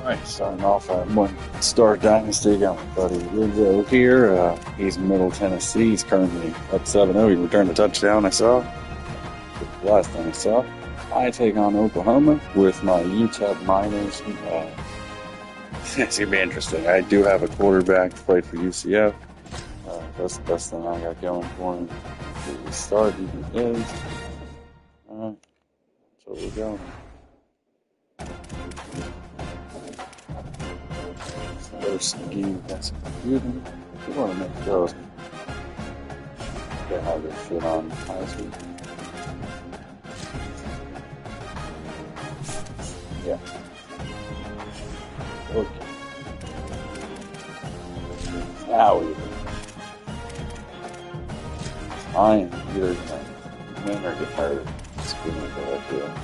Alright, starting off at one star Dynasty. Got my buddy Rizzo here. He's Middle Tennessee. He's currently up 7-0. He returned a touchdown I saw. The last time I saw. I take on Oklahoma with my UTEP minors. It's going to be interesting. I do have a quarterback to play for UCF. That's the best thing I got going for him. The start he is. Alright, so we're going. First game, that's computing. You want to make those. They have their shit on last week. Yeah. Okay. Now we I am either gonna win or get hurt. It's going to go up here.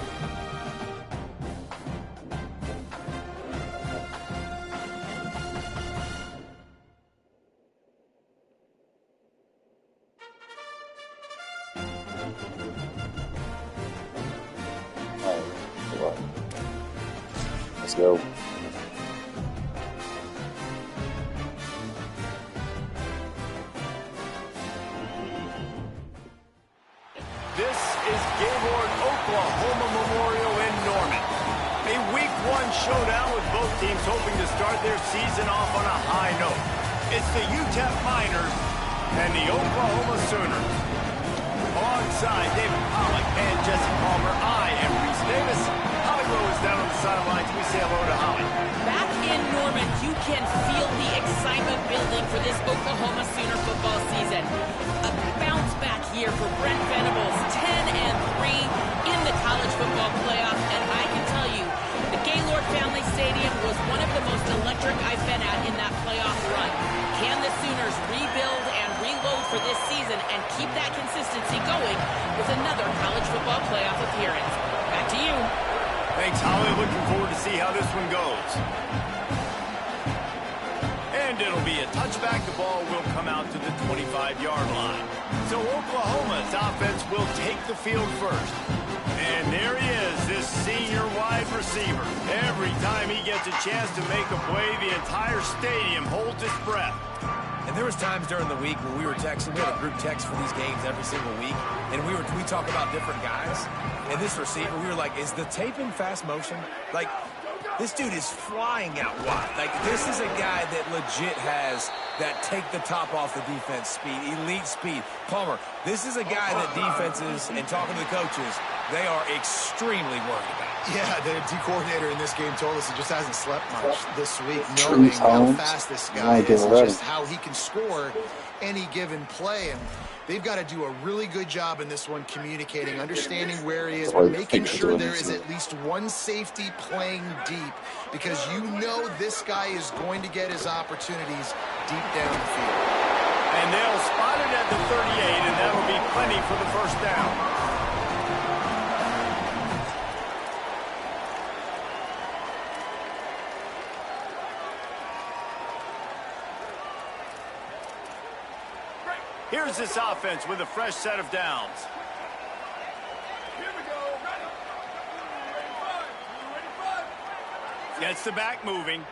Let's go. This is Gaylord Oklahoma Memorial in Norman. A Week 1 showdown with both teams hoping to start their season off on a high note. It's the UTEP Miners and the Oklahoma Sooners. Alongside David Pollock and Jesse Palmer, I am Reese Davis. Holly Rose down on the sidelines. We say hello to Holly. Back in Norman, you can feel the excitement building for this Oklahoma Sooner football season. A bounce back year for Brent Venables, 10-3 in the college football playoff, and I can tell you, the Gaylord Family Stadium was one of the most electric I've been at in that playoff run. Can the Sooners rebuild and reload for this season and keep that consistency going with another college football playoff appearance? Back to you. Thanks, Holly. Looking forward to see how this one goes. And it'll be a touchback. The ball will come out to the 25-yard line. So Oklahoma's offense will take the field first. And there he is, this senior wide receiver. Every time he gets a chance to make a play, the entire stadium holds its breath. And there was times during the week when we were texting. We had a group text for these games every single week, and we talk about different guys. And this receiver, we were like, is the tape in fast motion? Like, this dude is flying out wide. Like, this is a guy that legit has that take the top off the defense speed, elite speed. Palmer, this is a guy that defenses, and talking to the coaches, they are extremely worried about. Yeah, the D coordinator in this game told us he just hasn't slept much this week, knowing how fast this guy is and just how he can score any given play. And they've got to do a really good job in this one communicating, understanding where he is, but making sure there is at least one safety playing deep, because you know this guy is going to get his opportunities deep down the field. And they'll spot it at the 38, and that'll be plenty for the first down. Here's this offense with a fresh set of downs. Here we go. Gets the back moving.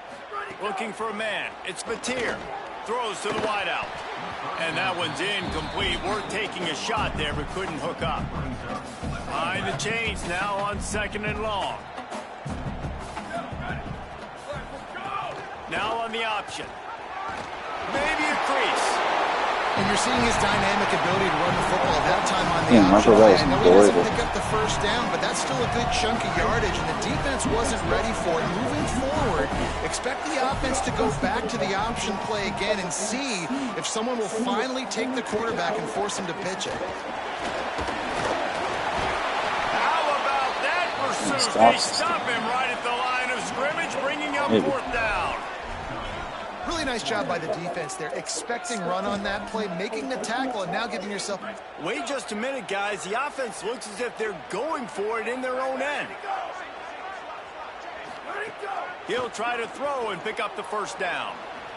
Looking for a man. It's Mateer. Throws to the wideout. And that one's incomplete. We're taking a shot there, but couldn't hook up. Behind the chains now on 2nd and long. Now on the option. Maybe a crease. And you're seeing his dynamic ability to run the football that time on the Yeah, option. I know he doesn't enjoyable. pick up the first down, but that's still a good chunk of yardage, and the defense wasn't ready for it. Moving forward, expect the offense to go back to the option play again and see if someone will finally take the quarterback and force him to pitch it. How about that pursuit? They stop him right at the line of scrimmage, bringing up 4th down. Really nice job by the defense there, expecting run on that play, making the tackle, and now giving yourself... Wait just a minute, guys. The offense looks as if they're going for it in their own end. He'll try to throw and pick up the first down.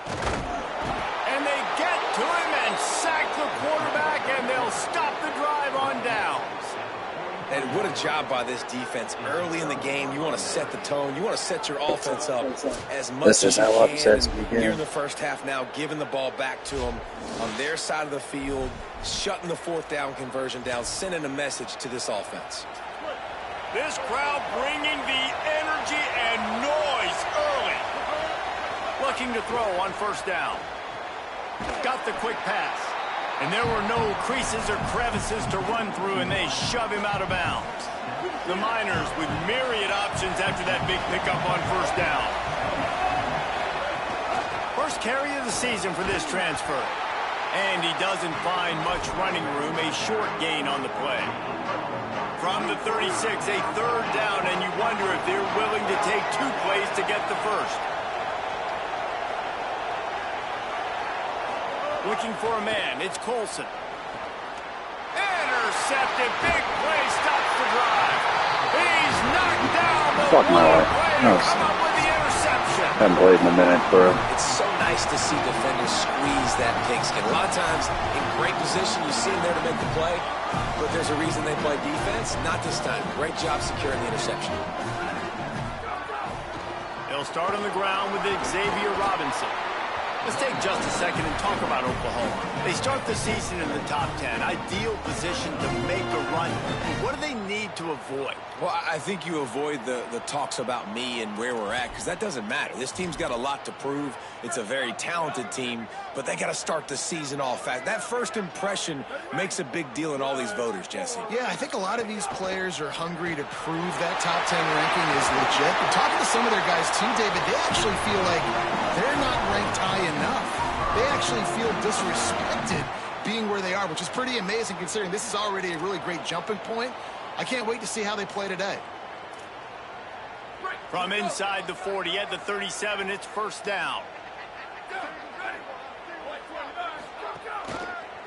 And they get to him and sack the quarterback, and they'll stop the drive on downs. And what a job by this defense. Early in the game, you want to set the tone. You want to set your offense up as much as you can. And here in the first half now, giving the ball back to them on their side of the field, shutting the fourth down conversion down, sending a message to this offense. This crowd bringing the energy and noise early. Looking to throw on first down. Got the quick pass. And there were no creases or crevices to run through, and they shove him out of bounds. The Miners with myriad options after that big pickup on first down. First carry of the season for this transfer. And he doesn't find much running room, a short gain on the play. From the 36, a third down, and you wonder if they're willing to take 2 plays to get the first. Looking for a man, it's Colson. Intercepted, big play, stops the drive. He's knocked down, but Fuck my way. No, come up with the interception. Haven't played in a minute, bro. It's so nice to see defenders squeeze that pigskin. A lot of times, in great position, you see them there to make the play, but there's a reason they play defense. Not this time. Great job securing the interception. They'll start on the ground with Xavier Robinson. Let's take just a second and talk about Oklahoma. They start the season in the top 10. Ideal position to make a run. What do they need to avoid? Well, I think you avoid the talks about me and where we're at, because that doesn't matter. This team's got a lot to prove. It's a very talented team, but they got to start the season off fast. That first impression makes a big deal in all these voters, Jesse. Yeah, I think a lot of these players are hungry to prove that top 10 ranking is legit. But talking to some of their guys too, David, they actually feel like they're not ranked high enough. They actually feel disrespected being where they are, which is pretty amazing considering this is already a really great jumping point. I can't wait to see how they play today. From inside the 40 at the 37, it's first down.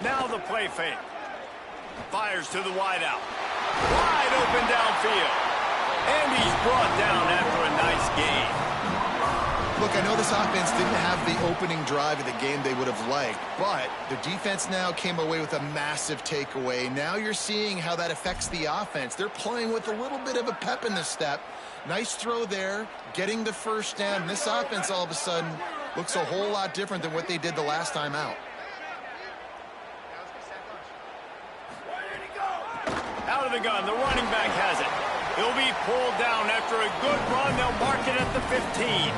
Now the play fake. Fires to the wideout. Wide open downfield. And he's brought down after a nice gain. Look, I know this offense didn't have the opening drive of the game they would have liked, but the defense now came away with a massive takeaway. Now you're seeing how that affects the offense. They're playing with a little bit of a pep in the step. Nice throw there, getting the first down. This offense all of a sudden looks a whole lot different than what they did the last time out. Out of the gun, the running back has it. He'll be pulled down after a good run. They'll mark it at the 15.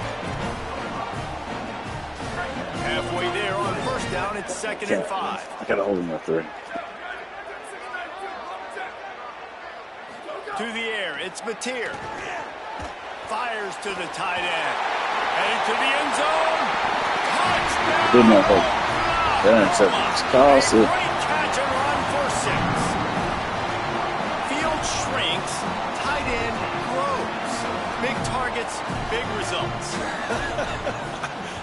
Halfway there on first down, it's 2nd and 5. I got to hold him up 3. To the air, it's Mateer. Fires to the tight end. Headed to the end zone. Touchdown! Good enough. Interceptions. Costly. Great catch and run for 6. Field shrinks. Tight end grows. Big targets, big results.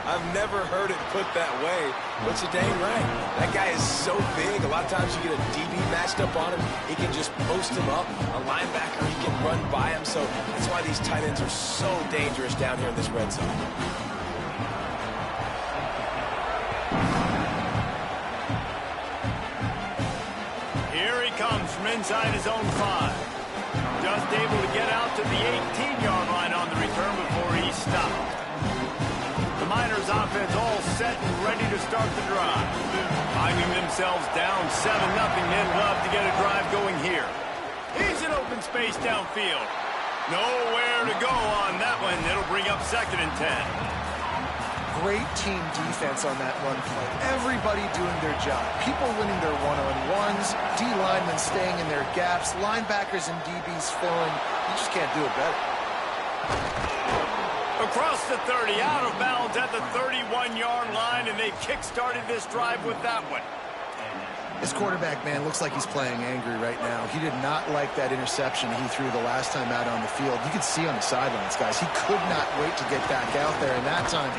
I've never heard it put that way, but you're dang right. That guy is so big. A lot of times you get a DB matched up on him. He can just post him up. A linebacker, he can run by him. So that's why these tight ends are so dangerous down here in this red zone. Here he comes from inside his own 5. Just able to get out to the 18-yard line on the return before he stopped. Miners offense all set and ready to start the drive. Finding themselves down 7-0, they'd love to get a drive going here. He's in open space downfield. Nowhere to go on that one. It'll bring up 2nd and 10. Great team defense on that run play. Everybody doing their job. People winning their one-on-ones, D-linemen staying in their gaps, linebackers and DBs filling. You just can't do it better. Across the 30, out of bounds at the 31-yard line, and they've kick-started this drive with that one. This quarterback, man, looks like he's playing angry right now. He did not like that interception he threw the last time out on the field. You could see on the sidelines, guys. He could not wait to get back out there, and that time,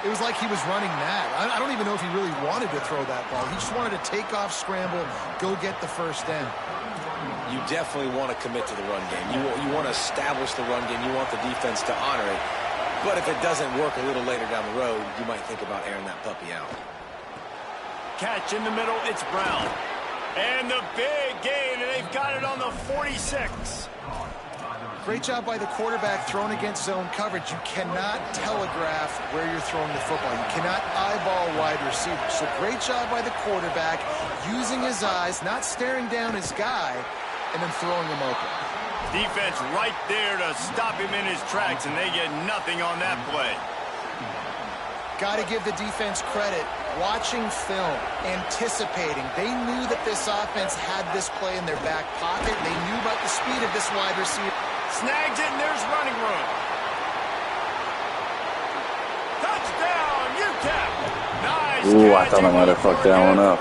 it was like he was running mad. I don't even know if he really wanted to throw that ball. He just wanted to take off, scramble, go get the first down. You definitely want to commit to the run game. You want to establish the run game. You want the defense to honor it. But if it doesn't work a little later down the road, you might think about airing that puppy out. Catch in the middle, it's Brown. And the big gain, and they've got it on the the 46. Great job by the quarterback thrown against zone coverage. You cannot telegraph where you're throwing the football. You cannot eyeball wide receivers. So great job by the quarterback using his eyes, not staring down his guy, and then throwing him open. Defense right there to stop him in his tracks, and they get nothing on that play. Got to give the defense credit. Watching film, anticipating. They knew that this offense had this play in their back pocket. They knew about the speed of this wide receiver. Snags it, and there's running room. Touchdown, UTEP. Nice. Ooh, I thought I might have fucked that one up.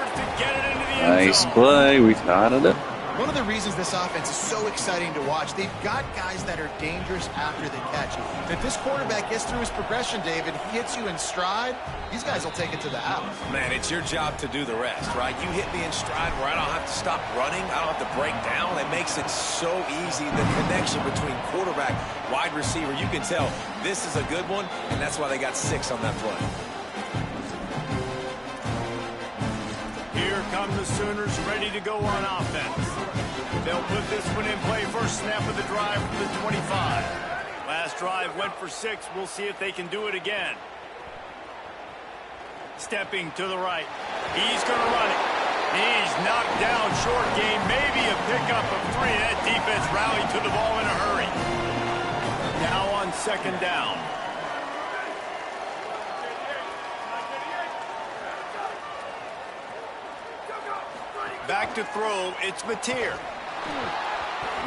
Nice play. We've got it. One of the reasons this offense is so exciting to watch, they've got guys that are dangerous after the catch. If this quarterback gets through his progression, David, he hits you in stride, these guys will take it to the house. Man, it's your job to do the rest, right? You hit me in stride where I don't have to stop running. I don't have to break down. It makes it so easy. The connection between quarterback, wide receiver, you can tell this is a good one, and that's why they got 6 on that play. Here come the Sooners ready to go on offense. They'll put this one in play. First snap of the drive from the 25. Last drive went for 6. We'll see if they can do it again. Stepping to the right. He's going to run it. He's knocked down short game. Maybe a pickup of 3. That defense rallied to the ball in a hurry. Now on second down. Back to throw. It's Mateer.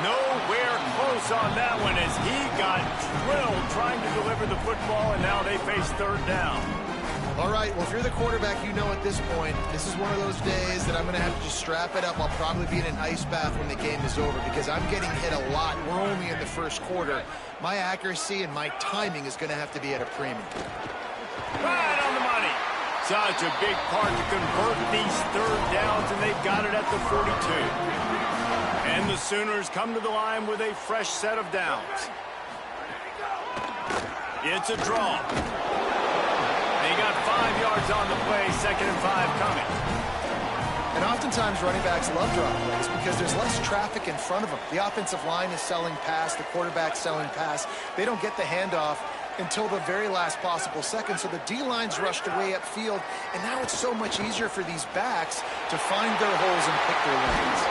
Nowhere close on that one as he got drilled trying to deliver the football, and now they face third down. All right, well, if you're the quarterback, you know at this point, this is one of those days that I'm going to have to just strap it up. I'll probably be in an ice bath when the game is over because I'm getting hit a lot. We're only in the first quarter. My accuracy and my timing is going to have to be at a premium. Right on the money. Such a big part to convert these third downs, and they've got it at the 42. And the Sooners come to the line with a fresh set of downs. It's a draw. They got 5 yards on the play, 2nd and 5 coming. And oftentimes running backs love draw plays because there's less traffic in front of them. The offensive line is selling pass, the quarterback's selling pass. They don't get the handoff until the very last possible second, so the D-line's rushed away upfield, and now it's so much easier for these backs to find their holes and pick their lanes.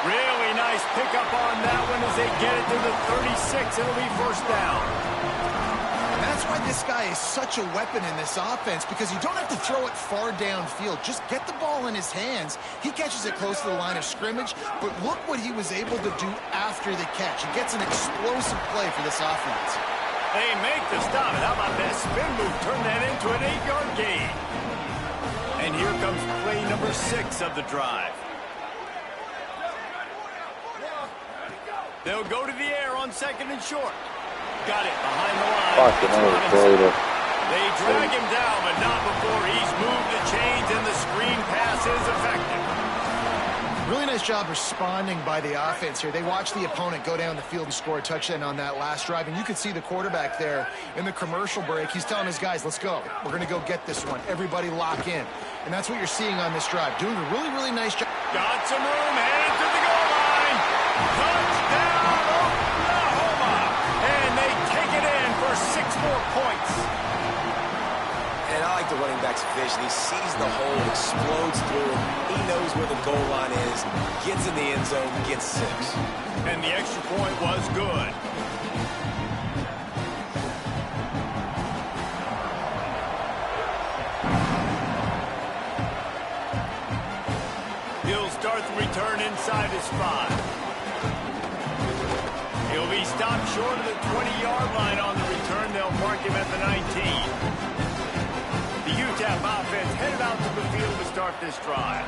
Really nice pickup on that one as they get it to the 36. It'll be first down. And that's why this guy is such a weapon in this offense, because you don't have to throw it far downfield. Just get the ball in his hands. He catches it close to the line of scrimmage, but look what he was able to do after the catch. He gets an explosive play for this offense. They make the stop. How about that spin move? Turn that into an 8-yard gain. And here comes play number 6 of the drive. They'll go to the air on 2nd and short. Got it behind the line. They drag him down, but not before he's moved the chains, and the screen pass is effective. Really nice job responding by the offense here. They watched the opponent go down the field and score a touchdown on that last drive, and you could see the quarterback there in the commercial break. He's telling his guys, let's go. We're going to go get this one. Everybody lock in. And that's what you're seeing on this drive. Doing a really, really nice job. Got some room, headed to the goal line. Touchdown, Oklahoma. And they take it in for 6 more points. And I like the running back's vision. He sees the hole, explodes through it. He knows where the goal line is, gets in the end zone, gets 6. And the extra point was good. He'll start the return inside his 5. He'll be stopped short of the 20-yard line on the return. They'll mark him at the 19. The UTEP offense headed out to the field to start this drive.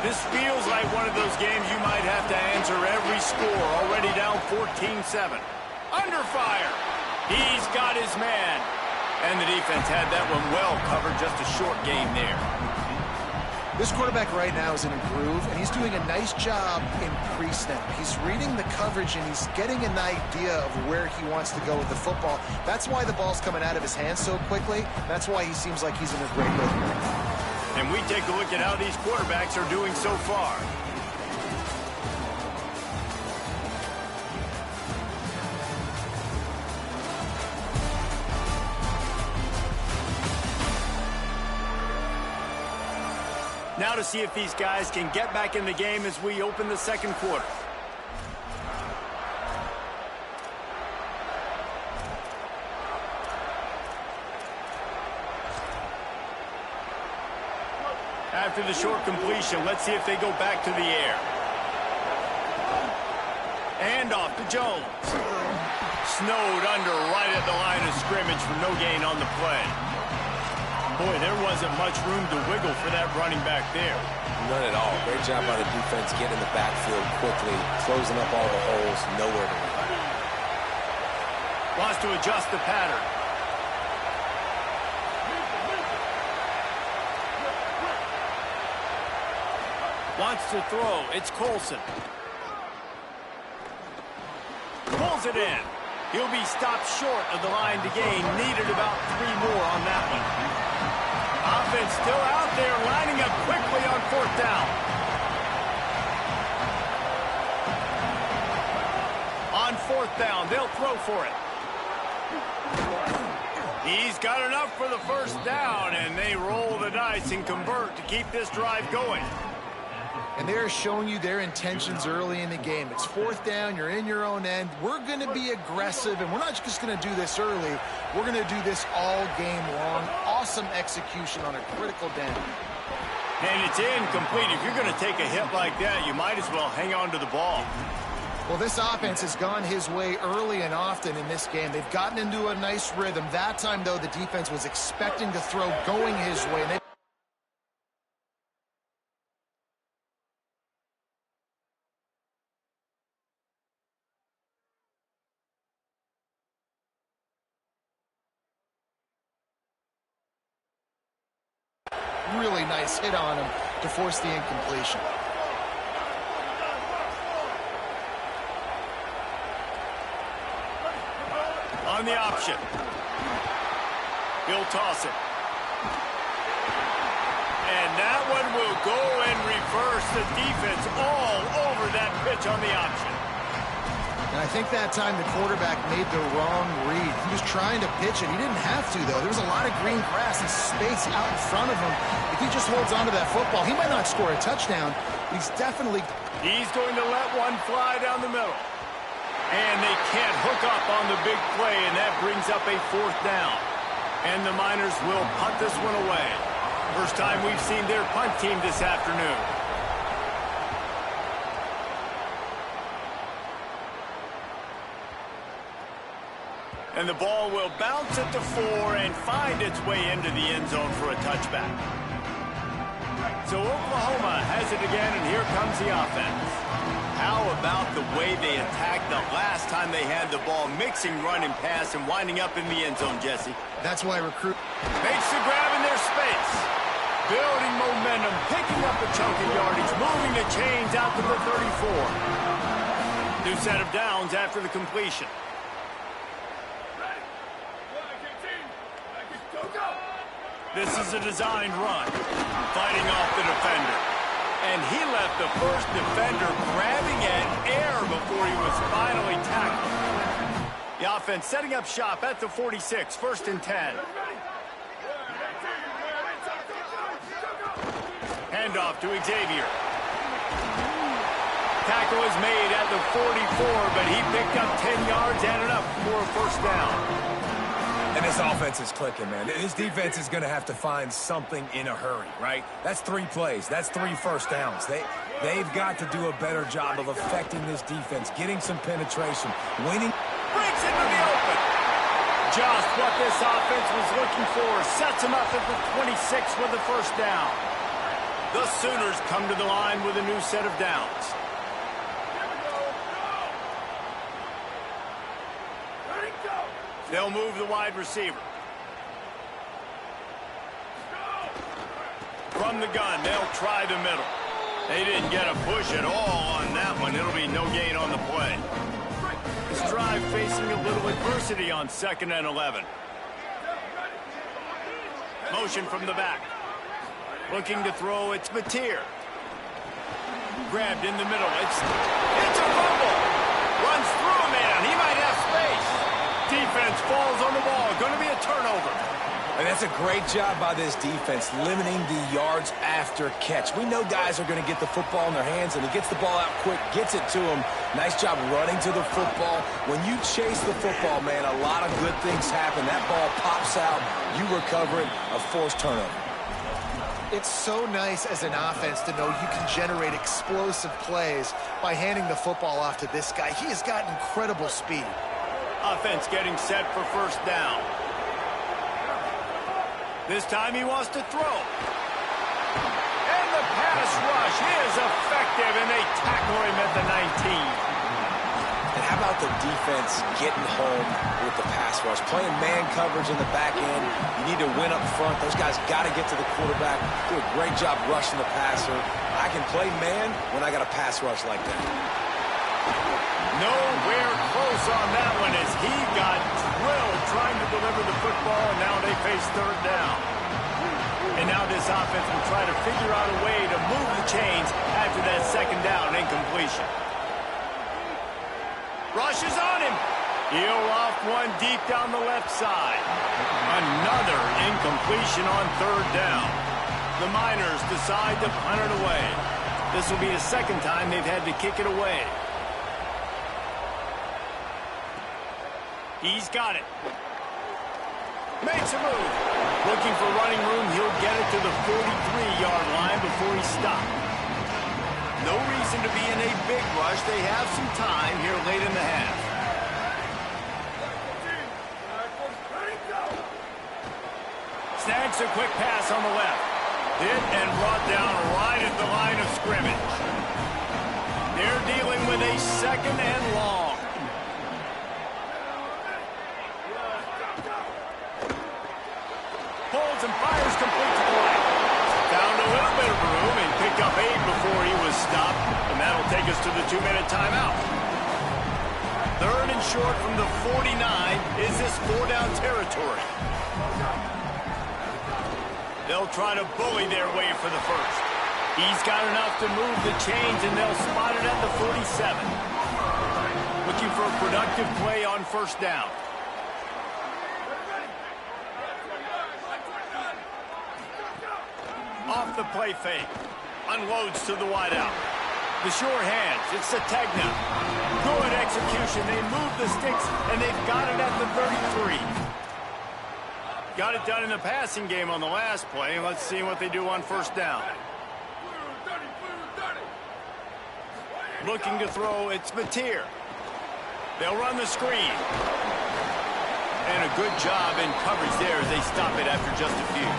This feels like one of those games you might have to answer every score. Already down 14-7. Under fire. He's got his man. And the defense had that one well covered. Just a short game there. This quarterback right now is in a groove, and he's doing a nice job in pre-snap. He's reading the coverage, and he's getting an idea of where he wants to go with the football. That's why the ball's coming out of his hands so quickly. That's why he seems like he's in a great rhythm. And we take a look at how these quarterbacks are doing so far. Now to see if these guys can get back in the game as we open the second quarter. After the short completion, let's see if they go back to the air. And off to Jones. Snowed under right at the line of scrimmage for no gain on the play. Boy, there wasn't much room to wiggle for that running back there. None at all. Great job by the defense getting in the backfield quickly, closing up all the holes, nowhere to run. Wants to adjust the pattern. Wants to throw. It's Colson. Pulls it in. He'll be stopped short of the line to gain. Needed about 3 more on that one. Offense still out there, lining up quickly on 4th down. On 4th down, they'll throw for it. He's got enough for the 1st down, and they roll the dice and convert to keep this drive going. And they're showing you their intentions early in the game. It's 4th down, you're in your own end. We're going to be aggressive, and we're not just going to do this early. We're going to do this all game long. Awesome execution on a critical down. And it's incomplete. If you're going to take a hit like that, you might as well hang on to the ball. Well, this offense has gone his way early and often in this game. They've gotten into a nice rhythm. That time, though, the defense was expecting to throw going his way. And really nice hit on him to force the incompletion. On the option. He'll toss it. And that one will go and reverse the defense all over that pitch on the option. And I think that time the quarterback made the wrong read. He was trying to pitch it. He didn't have to, though. There was a lot of green grass and space out in front of him. If he just holds on to that football, he might not score a touchdown. He's definitely... He's going to let one fly down the middle. And they can't hook up on the big play, and that brings up a 4th down. And the Miners will punt this one away. First time we've seen their punt team this afternoon. And the ball will bounce at the 4 and find its way into the end zone for a touchback. So Oklahoma has it again, and here comes the offense. How about the way they attacked the last time they had the ball, mixing run and pass and winding up in the end zone, Jesse? That's why recruit... Makes the grab in their space. Building momentum, picking up a chunk of yardage, moving the chains out to the 34. New set of downs after the completion. This is a designed run, fighting off the defender. And he left the first defender grabbing at air before he was finally tackled. The offense setting up shop at the 46, 1st and 10. Handoff to Xavier. Tackle is made at the 44, but he picked up 10 yards and enough for a 1st down. And this offense is clicking, man. This defense is going to have to find something in a hurry, right? That's 3 plays. That's 3 1st downs. They've got to do a better job of affecting this defense, getting some penetration, winning. Breaks into the open. Just what this offense was looking for. Sets him up at the 26 with the 1st down. The Sooners come to the line with a new set of downs. They'll move the wide receiver. From the gun, they'll try the middle. They didn't get a push at all on that one. It'll be no gain on the play. This drive facing a little adversity on 2nd and 11. Motion from the back. Looking to throw, it's Mateer. Grabbed in the middle. It's a fumble. Runs through a man. He might have space. Defense falls on the ball. Going to be a turnover. And that's a great job by this defense limiting the yards after catch. We know guys are going to get the football in their hands, and he gets the ball out quick, gets it to him. Nice job running to the football. When you chase the football, man, a lot of good things happen. That ball pops out, you recover it, a forced turnover. It's so nice as an offense to know you can generate explosive plays by handing the football off to this guy. He has got incredible speed. Offense getting set for first down. This time he wants to throw. And the pass rush is effective, and they tackle him at the 19. And how about the defense getting home with the pass rush? Playing man coverage in the back end. You need to win up front. Those guys got to get to the quarterback. Do a great job rushing the passer. I can play man when I got a pass rush like that. Nowhere close on that one as he got drilled trying to deliver the football, and now they face third down. And now this offense will try to figure out a way to move the chains after that second down incompletion. Rushes on him. He'll off one deep down the left side. Another incompletion on third down. The Miners decide to punt it away. This will be the second time they've had to kick it away. He's got it. Makes a move. Looking for running room. He'll get it to the 43-yard line before he stops. No reason to be in a big rush. They have some time here late in the half. Snags a quick pass on the left. Hit and brought down right at the line of scrimmage. They're dealing with a second and long. Pulls and fires complete to the right. Found a little bit of room and picked up 8 before he was stopped, and that'll take us to the 2-minute timeout. Third and short from the 49. Is this 4-down territory? They'll try to bully their way for the first. He's got enough to move the chains, and they'll spot it at the 47. Looking for a productive play on first down. Off the play fake. Unloads to the wideout. The sure hands. It's Sategna. Good execution. They move the sticks, and they've got it at the 33. Got it done in the passing game on the last play. Let's see what they do on first down. Looking to throw. It's Mateer. They'll run the screen. And a good job in coverage there as they stop it after just a few.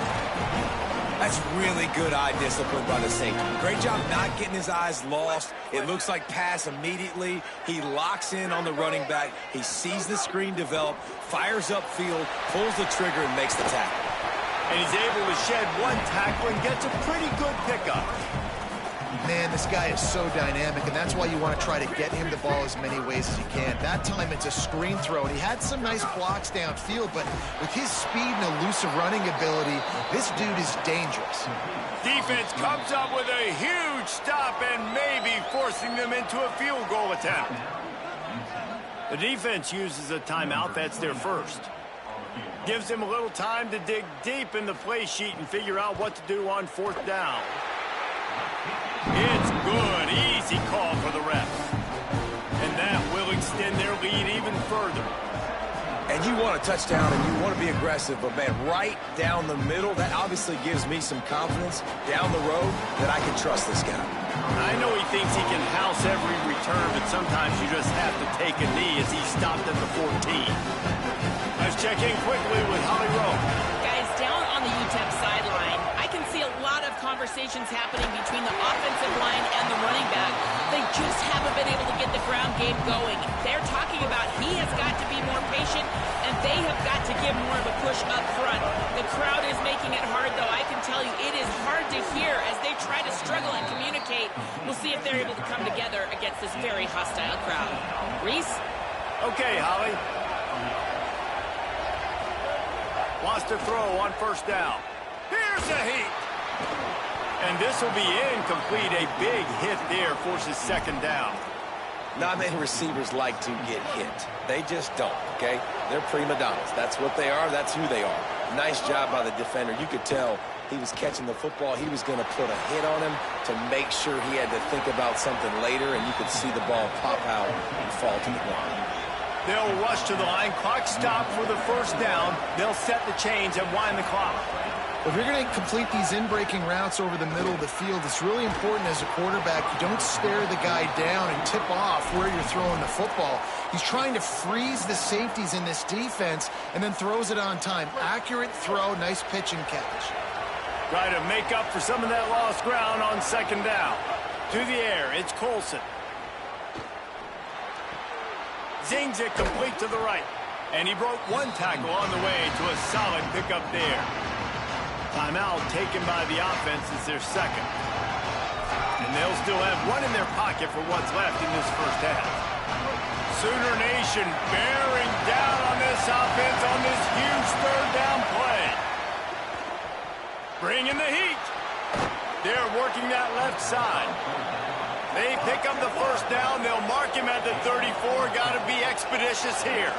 That's really good eye discipline by the safety. Great job not getting his eyes lost. It looks like pass immediately. He locks in on the running back. He sees the screen develop, fires upfield, pulls the trigger, and makes the tackle. And he's able to shed one tackle and gets a pretty good pickup. Man, this guy is so dynamic, and that's why you want to try to get him the ball as many ways as you can. That time it's a screen throw, and he had some nice blocks downfield, but with his speed and elusive running ability, this dude is dangerous. Defense comes up with a huge stop and maybe forcing them into a field goal attempt. The defense uses a timeout. That's their first. Gives them a little time to dig deep in the play sheet and figure out what to do on fourth down. It's good. Easy call for the refs. And that will extend their lead even further. And you want a touchdown and you want to be aggressive, but, man, right down the middle, that obviously gives me some confidence down the road that I can trust this guy. I know he thinks he can house every return, but sometimes you just have to take a knee as he stopped at the 14. Let's check in quickly with Holly Rowe. Guys, down on the UTEP sideline, I can see a lot of conversations happening between the offensive line and the running back. They just haven't been able to get the ground game going. They're talking about he has got to be more patient, and they have got to give more of a push up front. The crowd is making it hard, though. I can tell you it is hard to hear as they try to struggle and communicate. We'll see if they're able to come together against this very hostile crowd. Reese? Okay, Holly. Wants to throw on first down. Here's a heat. And this will be incomplete. A big hit there forces second down. Not many receivers like to get hit. They just don't, okay? They're prima donnas. That's what they are. That's who they are. Nice job by the defender. You could tell he was catching the football. He was going to put a hit on him to make sure he had to think about something later, and you could see the ball pop out and fall to the ground. They'll rush to the line. Clock stop for the first down. They'll set the chains and wind the clock. If you're going to complete these in-breaking routes over the middle of the field, it's really important as a quarterback you don't stare the guy down and tip off where you're throwing the football. He's trying to freeze the safeties in this defense and then throws it on time. Accurate throw, nice pitch and catch. Try to make up for some of that lost ground on second down. To the air, it's Colson. Zings it complete to the right. And he broke one tackle on the way to a solid pickup there. Timeout taken by the offense is their second. And they'll still have one in their pocket for what's left in this first half. Sooner Nation bearing down on this offense on this huge third down play. Bringing the heat. They're working that left side. They pick up the first down. They'll mark him at the 34. Got to be expeditious here.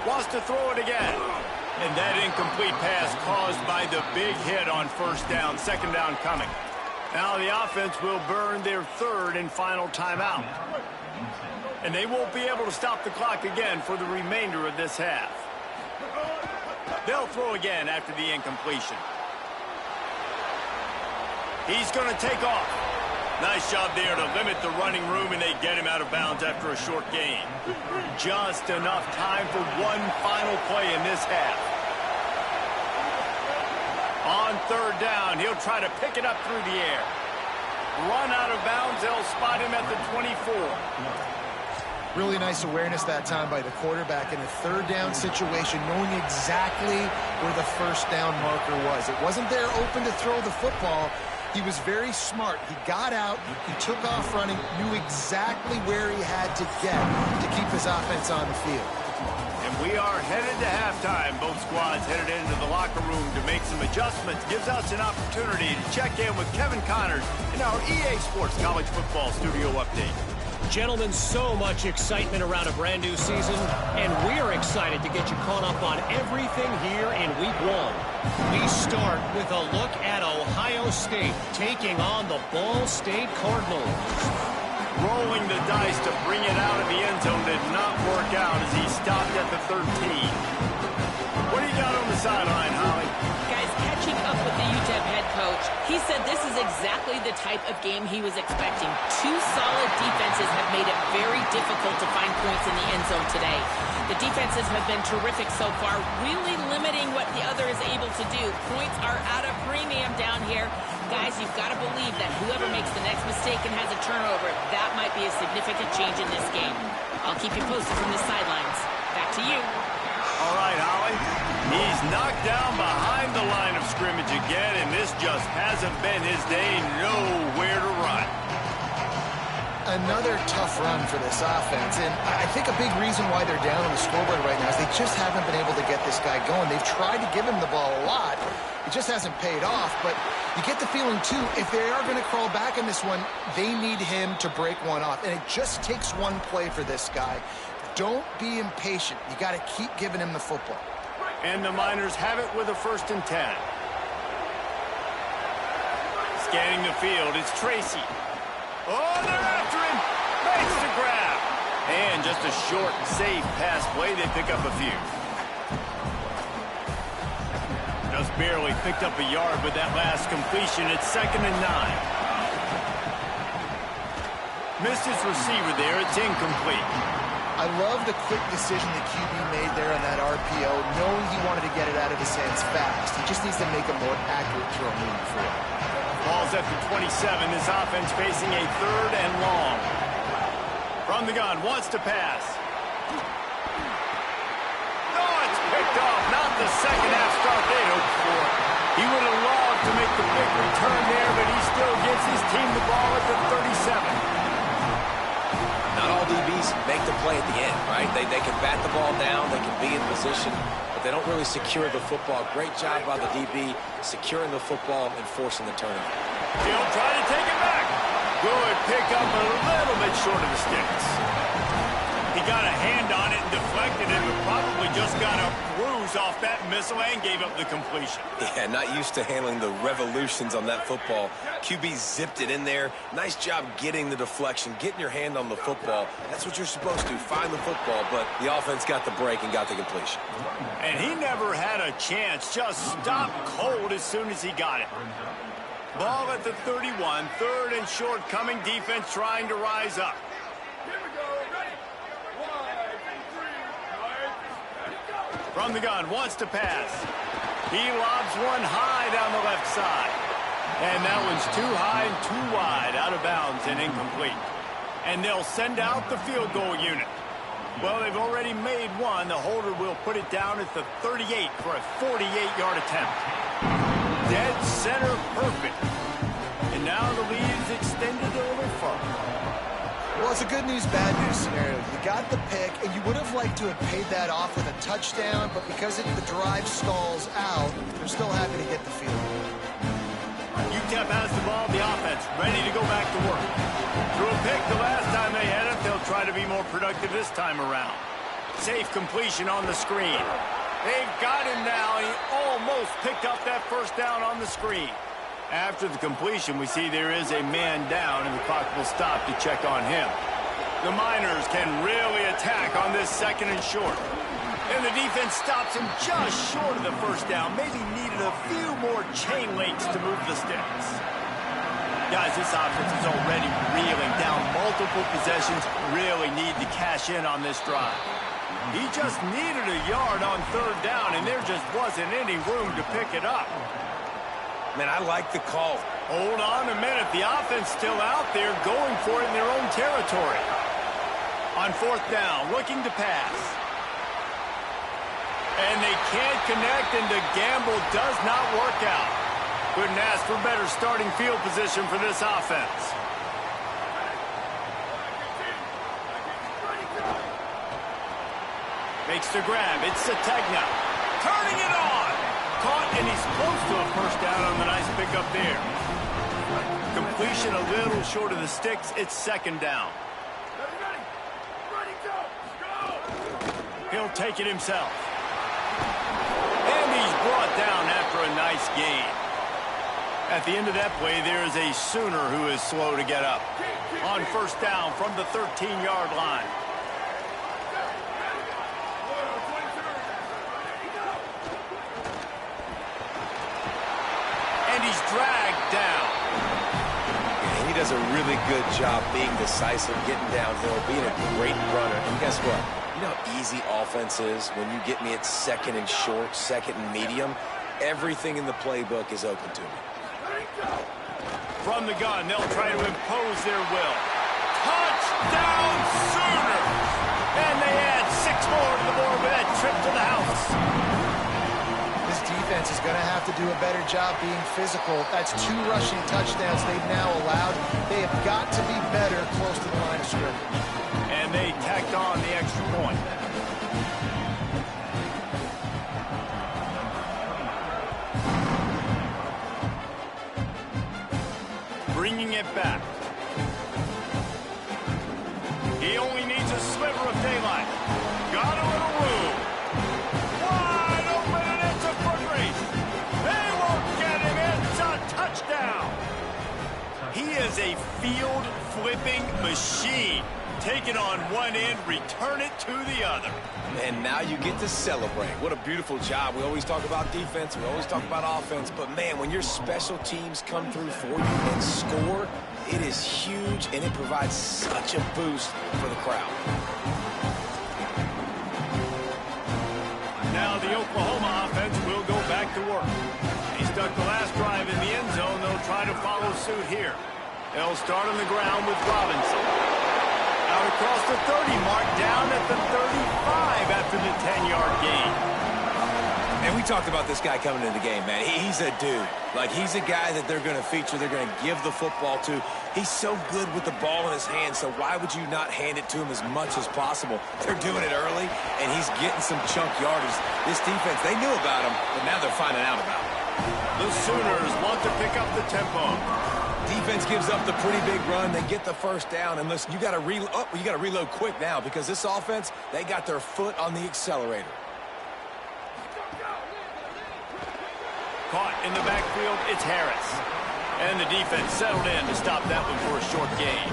Wants to throw it again. And that incomplete pass caused by the big hit on first down. Second down coming. Now the offense will burn their third and final timeout. And they won't be able to stop the clock again for the remainder of this half. They'll throw again after the incompletion. He's going to take off. Nice job there to limit the running room, and they get him out of bounds after a short gain. Just enough time for one final play in this half. On third down, he'll try to pick it up through the air. Run out of bounds, they'll spot him at the 24. Really nice awareness that time by the quarterback in a third down situation, knowing exactly where the first down marker was. It wasn't there open to throw the football. He was very smart. He got out, he took off running, knew exactly where he had to get to keep his offense on the field. And we are headed to halftime. Both squads headed into the locker room to make some adjustments. Gives us an opportunity to check in with Kevin Connors in our EA Sports College Football Studio Update. Gentlemen, so much excitement around a brand new season, and we're excited to get you caught up on everything here in Week 1. We start with a look at Ohio State taking on the Ball State Cardinals. Rolling the dice to bring it out of the end zone did not work out as he stopped at the 13. What do you got on the sideline, Holly? Guys, catching up with the UTEP head coach, he said this is exactly the type of game he was expecting. Two solid defenses have made it very difficult to find points in the end zone today. The defenses have been terrific so far, really limiting what the other is able to do. Points are at a premium down here. Guys, you've got to believe that whoever makes the next mistake and has a turnover, that might be a significant change in this game. I'll keep you posted from the sidelines. Back to you. All right, Holly. He's knocked down behind the line of scrimmage again, and this just hasn't been his day. Nowhere to run. Another tough run for this offense, and I think a big reason why they're down on the scoreboard right now is they just haven't been able to get this guy going. They've tried to give him the ball a lot. It just hasn't paid off, but you get the feeling, too, if they are going to crawl back in this one, they need him to break one off, and it just takes one play for this guy. Don't be impatient. You got to keep giving him the football. And the Miners have it with a 1st and 10. Scanning the field, it's Tracy. Oh, they're after him. Makes the grab. And just a short, safe pass play. They pick up a few. Just barely picked up a yard with that last completion. It's 2nd and 9. Missed his receiver there. It's incomplete. I love the quick decision the QB made there on that RPO, knowing he wanted to get it out of his hands fast. He just needs to make a more accurate throw moving forward. Ball's at the 27. This offense facing a 3rd and long. From the gun, wants to pass. No, it's picked off. Not the second half start they'd hoped for. He would have loved to make the big return there, but he still gives his team the ball at the 37. Not all DBs make the play at the end, right? They can bat the ball down, they can be in position, but they don't really secure the football. Great job by the DB securing the football and forcing the turnover. He'll try to take it back. Good pick up a little bit short of the sticks. He got a hand on it and deflected it, but probably just got a bruise off that missile and gave up the completion. Yeah, not used to handling the revolutions on that football. QB zipped it in there. Nice job getting the deflection, getting your hand on the football. That's what you're supposed to, find the football, but the offense got the break and got the completion. And he never had a chance, just stopped cold as soon as he got it. Ball at the 31, third and short coming, defense trying to rise up. From the gun, wants to pass. He lobs one high down the left side. And that one's too high and too wide, out of bounds and incomplete. And they'll send out the field goal unit. Well, they've already made one. The holder will put it down at the 38 for a 48-yard attempt. Dead center perfect. And now the lead is extended a little further. Well, it's a good news, bad news scenario. You got the pick, and you would have liked to have paid that off with a touchdown, but because the drive stalls out, they're still happy to get the field goal. UTEP has the ball, the offense, ready to go back to work. Threw a pick the last time they had it. They'll try to be more productive this time around. Safe completion on the screen. They've got him now. He almost picked up that first down on the screen. After the completion, we see there is a man down, and the clock will stop to check on him. The Miners can really attack on this second and short. And the defense stops him just short of the first down. Maybe needed a few more chain links to move the sticks. Guys, this offense is already reeling down multiple possessions. Really need to cash in on this drive. He just needed a yard on third down, and there just wasn't any room to pick it up. Man, I like the call. Hold on a minute. The offense still out there going for it in their own territory. On fourth down, looking to pass. And they can't connect, and the gamble does not work out. Couldn't ask for better starting field position for this offense. Makes the grab. It's Sategna. Turning it on. Caught, and he's close to a first down on the nice pickup there. Completion a little short of the sticks. It's second down. He'll take it himself. And he's brought down after a nice gain. At the end of that play, there is a Sooner who is slow to get up. On first down from the 13-yard line. He's dragged down. Yeah, he does a really good job being decisive, getting downhill, being a great runner. And guess what? You know how easy offense is when you get me at second and short, second and medium? Everything in the playbook is open to me. From the gun, they'll try to impose their will. Touchdown Sooners! And they add 6 more to the board with that trip to the house. Defense is going to have to do a better job being physical. That's 2 rushing touchdowns they've now allowed. They have got to be better close to the line of scrimmage. And they tacked on the extra point. Bringing it back. He only needs a sliver of daylight. Got a little room. Touchdown! He is a field-flipping machine. Take it on one end, return it to the other. And now you get to celebrate. What a beautiful job. We always talk about defense, we always talk about offense, but man, when your special teams come through for you and score, it is huge, and it provides such a boost for the crowd. Now the Oklahoma offense will go back to work. He stuck the last drive in the end zone. They'll try to follow suit here. They'll start on the ground with Robinson. Out across the 30 mark, down at the 35 after the 10-yard gain. And we talked about this guy coming into the game, man. He's a dude. Like, he's a guy that they're going to feature, they're going to give the football to. He's so good with the ball in his hands, so why would you not hand it to him as much as possible? They're doing it early, and he's getting some chunk yardage. This defense, they knew about him, but now they're finding out about him. The Sooners want to pick up the tempo. Defense gives up the pretty big run. They get the first down. And listen, you got to reload quick now because this offense, they got their foot on the accelerator. Caught in the backfield, it's Harris. And the defense settled in to stop that one for a short gain.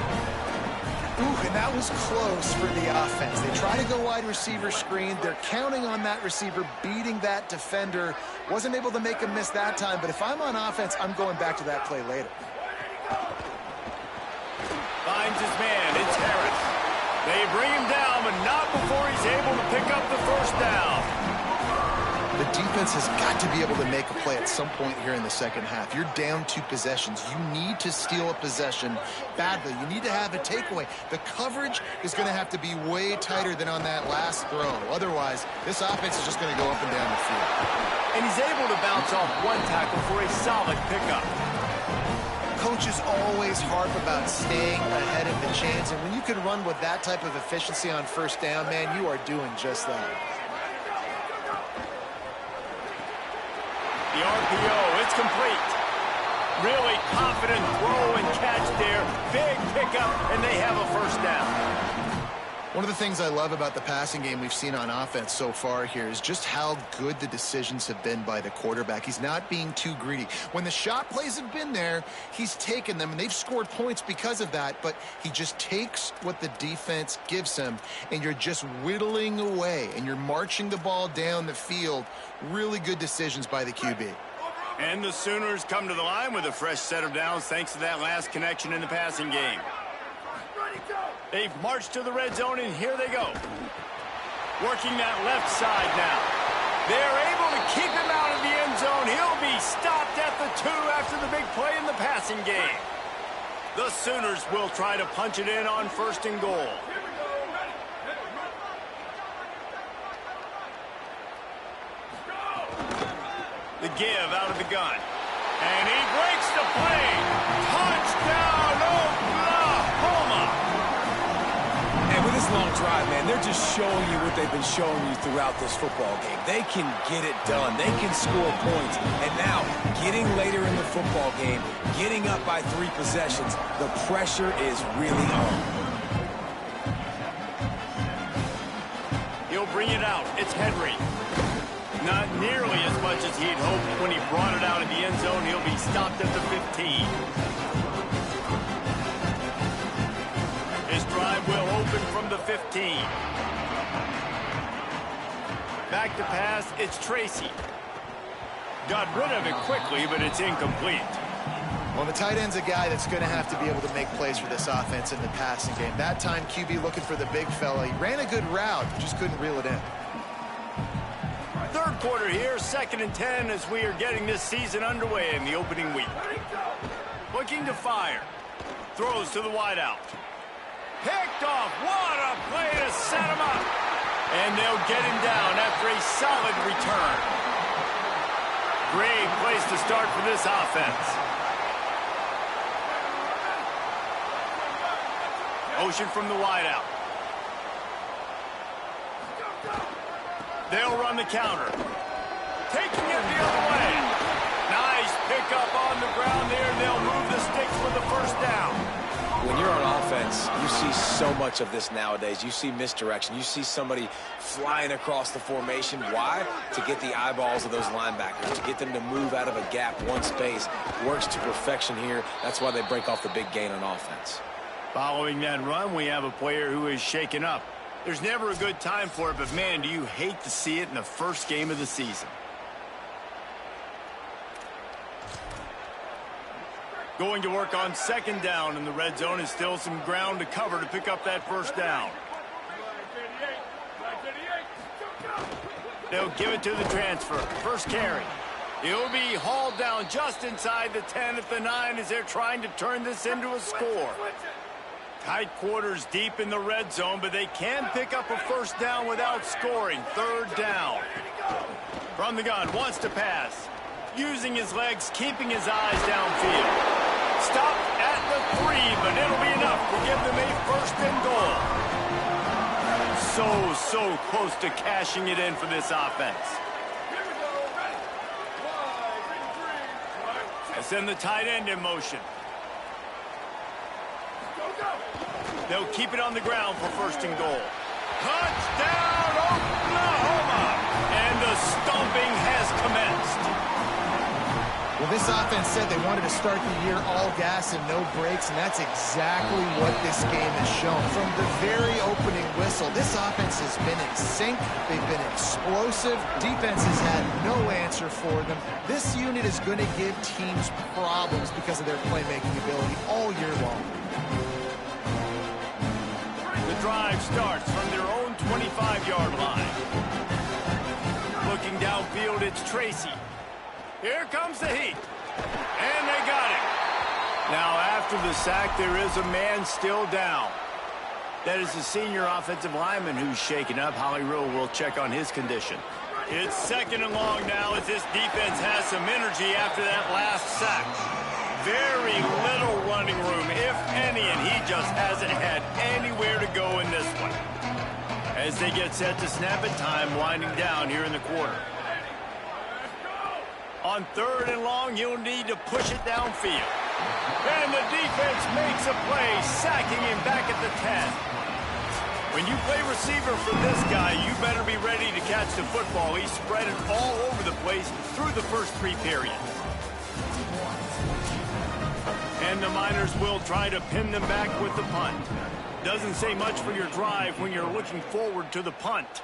Ooh, and that was close for the offense. They try to go wide receiver screen. They're counting on that receiver beating that defender. Wasn't able to make him miss that time, but if I'm on offense, I'm going back to that play later. Finds his man, it's Harris. They bring him down, but not before he's able to pick up the first down. The defense has got to be able to make a play at some point here in the second half. You're down 2 possessions. You need to steal a possession badly. You need to have a takeaway. The coverage is going to have to be way tighter than on that last throw. Otherwise, this offense is just going to go up and down the field. And he's able to bounce off one tackle for a solid pickup. Coaches always harp about staying ahead of the chains, and when you can run with that type of efficiency on first down, man, you are doing just that. The RPO, it's complete. Really confident throw and catch there. Big pickup, and they have a first down. One of the things I love about the passing game we've seen on offense so far here is just how good the decisions have been by the quarterback. He's not being too greedy. When the shot plays have been there, he's taken them, and they've scored points because of that, but he just takes what the defense gives him, and you're just whittling away, and you're marching the ball down the field. Really good decisions by the QB. And the Sooners come to the line with a fresh set of downs thanks to that last connection in the passing game. They've marched to the red zone, and here they go. Working that left side now. They're able to keep him out of the end zone. He'll be stopped at the 2 after the big play in the passing game. The Sooners will try to punch it in on 1st and goal. The give out of the gun. And he breaks the play. Touchdown, Oklahoma! And with this long drive, man, they're just showing you what they've been showing you throughout this football game. They can get it done. They can score points. And now, getting later in the football game, getting up by 3 possessions, the pressure is really on. He'll bring it out. It's Henry. Not nearly as much as he'd hoped when he brought it out in the end zone. He'll be stopped at the 15. His drive will open from the 15. Back to pass, it's Tracy. Got rid of it quickly, but it's incomplete. Well, the tight end's a guy that's going to have to be able to make plays for this offense in the passing game. That time, QB looking for the big fella. He ran a good route, just couldn't reel it in. Third quarter here, 2nd and 10 as we are getting this season underway in the opening week. Looking to fire. Throws to the wideout. Picked off. What a play to set him up. And they'll get him down after a solid return. Great place to start for this offense. Motion from the wideout. They'll run the counter. Taking it the other way. Nice pickup on the ground there. They'll move the sticks for the first down. When you're on offense, you see so much of this nowadays. You see misdirection. You see somebody flying across the formation. Why? To get the eyeballs of those linebackers, to get them to move out of a gap, one space. Works to perfection here. That's why they break off the big gain on offense. Following that run, we have a player who is shaken up. There's never a good time for it, but man, do you hate to see it in the first game of the season. Going to work on 2nd down in the red zone is still some ground to cover to pick up that first down. They'll give it to the transfer. First carry. He'll be hauled down just inside the 10 at the 9 as they're trying to turn this into a score. Tight quarters deep in the red zone, but they can pick up a first down without scoring. 3rd down. From the gun, wants to pass. Using his legs, keeping his eyes downfield. Stopped at the 3, but it'll be enough to give them a 1st and goal. So close to cashing it in for this offense. They send the tight end in motion. They'll keep it on the ground for 1st and goal. Touchdown, Oklahoma! And the stomping has commenced. Well, this offense said they wanted to start the year all gas and no brakes, and that's exactly what this game has shown. From the very opening whistle, this offense has been in sync. They've been explosive. Defense has had no answer for them. This unit is going to give teams problems because of their playmaking ability all year long. The drive starts from their own 25-yard line. Looking downfield, it's Tracy. Here comes the heat. And they got him. Now, after the sack, there is a man still down. That is the senior offensive lineman who's shaken up. Holly Rowe will check on his condition. It's 2nd and long now as this defense has some energy after that last sack. Very little running room, if any, and he just hasn't had anywhere to go in this one. As they get set to snap it, time winding down here in the quarter. On 3rd and long, you'll need to push it downfield. And the defense makes a play, sacking him back at the 10. When you play receiver for this guy, you better be ready to catch the football. He's spread it all over the place through the first 3 periods. And the Miners will try to pin them back with the punt. Doesn't say much for your drive when you're looking forward to the punt.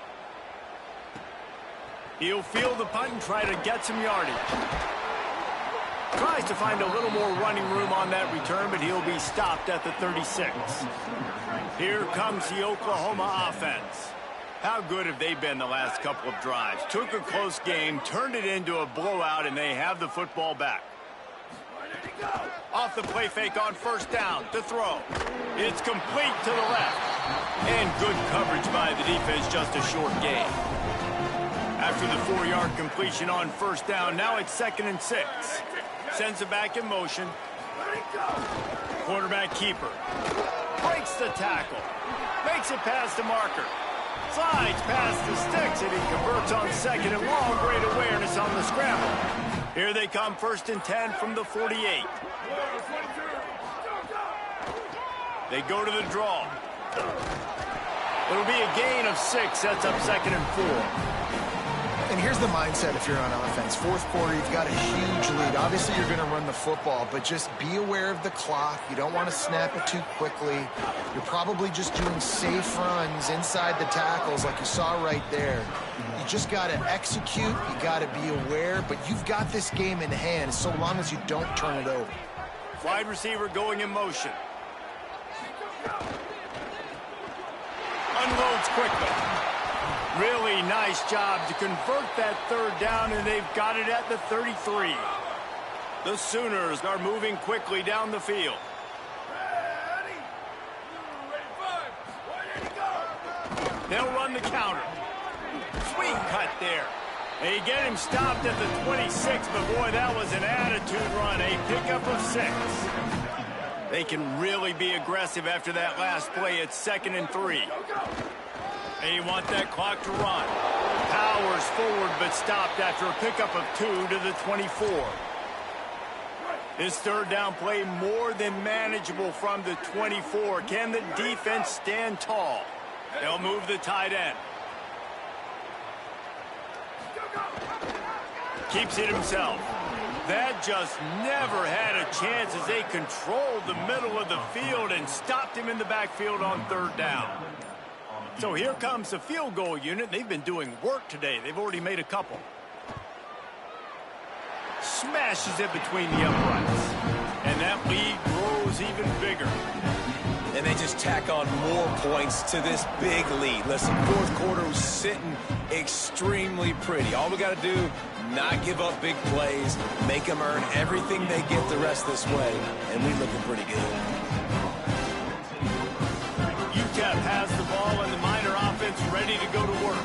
He'll field the punt and try to get some yardage. Tries to find a little more running room on that return, but he'll be stopped at the 36. Here comes the Oklahoma offense. How good have they been the last couple of drives? Took a close game, turned it into a blowout, and they have the football back. Off the play fake on 1st down to throw. It's complete to the left. And good coverage by the defense, just a short gain. After the 4-yard completion on 1st down, now it's 2nd and 6. Sends it back in motion. Quarterback keeper. Breaks the tackle. Makes it past the marker. Slides past the sticks, and he converts on 2nd and long. Great awareness on the scramble. Here they come, 1st and 10 from the 48. They go to the draw. It'll be a gain of 6. Sets up 2nd and 4. And here's the mindset if you're on offense. 4th quarter, you've got a huge lead. Obviously, you're going to run the football, but just be aware of the clock. You don't want to snap it too quickly. You're probably just doing safe runs inside the tackles like you saw right there. You just got to execute. You got to be aware, but you've got this game in hand so long as you don't turn it over. Wide receiver going in motion. Unloads quickly. Really nice job to convert that 3rd down, and they've got it at the 33. The Sooners are moving quickly down the field. They'll run the counter. Sweet cut there. They get him stopped at the 26, but boy, that was an attitude run. A pickup of 6. They can really be aggressive after that last play. It's 2nd and 3. They want that clock to run. Powers forward, but stopped after a pickup of 2 to the 24. This 3rd down play more than manageable from the 24. Can the defense stand tall? They'll move the tight end. Keeps it himself. That just never had a chance as they controlled the middle of the field and stopped him in the backfield on 3rd down. So here comes the field goal unit. They've been doing work today. They've already made a couple. Smashes it between the uprights. And that lead grows even bigger. And they just tack on more points to this big lead. Listen, 4th quarter was sitting extremely pretty. All we got to do, not give up big plays, make them earn everything they get the rest this way, and we're looking pretty good. UTEP has the ball and the Miner offense ready to go to work.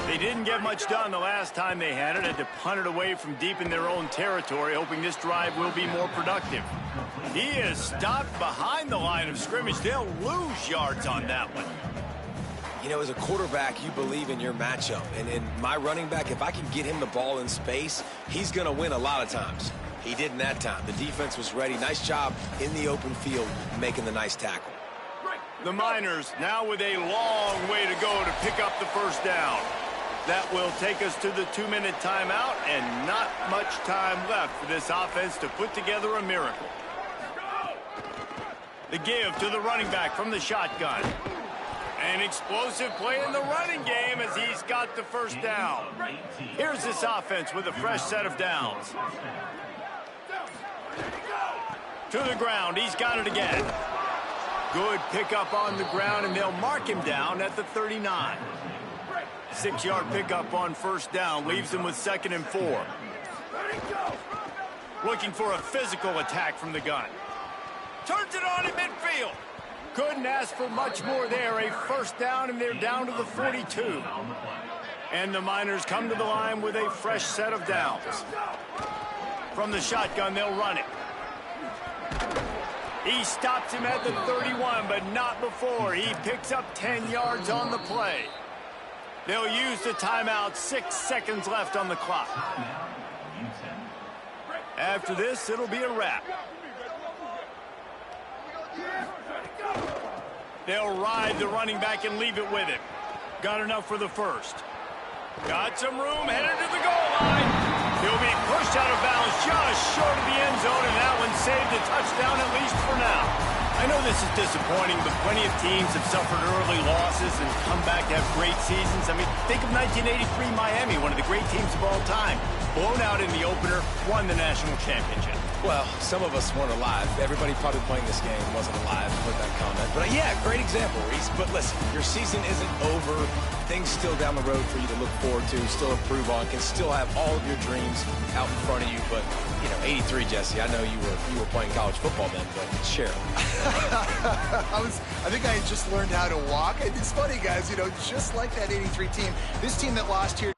They didn't get much done the last time they had it. Had to punt it away from deep in their own territory, hoping this drive will be more productive. He is stopped behind the line of scrimmage. They'll lose yards on that one. You know, as a quarterback, you believe in your matchup. And in my running back, if I can get him the ball in space, he's going to win a lot of times. He didn't that time. The defense was ready. Nice job in the open field making the nice tackle. The Miners now with a long way to go to pick up the first down. That will take us to the 2-minute timeout, and not much time left for this offense to put together a miracle. The give to the running back from the shotgun. An explosive play in the running game as he's got the first down. Here's this offense with a fresh set of downs. To the ground, he's got it again. Good pickup on the ground, and they'll mark him down at the 39. 6-yard pickup on first down leaves him with 2nd and 4. Looking for a physical attack from the gun. Turns it on in midfield. Couldn't ask for much more there. A first down, and they're down to the 42. And the Miners come to the line with a fresh set of downs. From the shotgun, they'll run it. He stops him at the 31, but not before. He picks up 10 yards on the play. They'll use the timeout. 6 seconds left on the clock. After this, it'll be a wrap. They'll ride the running back and leave it with him. Got enough for the first. Got some room, headed to the goal line. He'll be pushed out of bounds just short of the end zone, and that one saved a touchdown, at least for now. I know this is disappointing, but plenty of teams have suffered early losses and come back to have great seasons. I mean, think of 1983 Miami, one of the great teams of all time. Blown out in the opener, won the national championship. Well, some of us weren't alive. Everybody probably playing this game wasn't alive with that comment. But yeah, great example, Reese. But listen, your season isn't over. Things still down the road for you to look forward to, still improve on, can still have all of your dreams out in front of you. But, you know, 83, Jesse, I know you were playing college football then, but share. I think I had just learned how to walk. It's funny, guys, you know, just like that 83 team, this team that lost here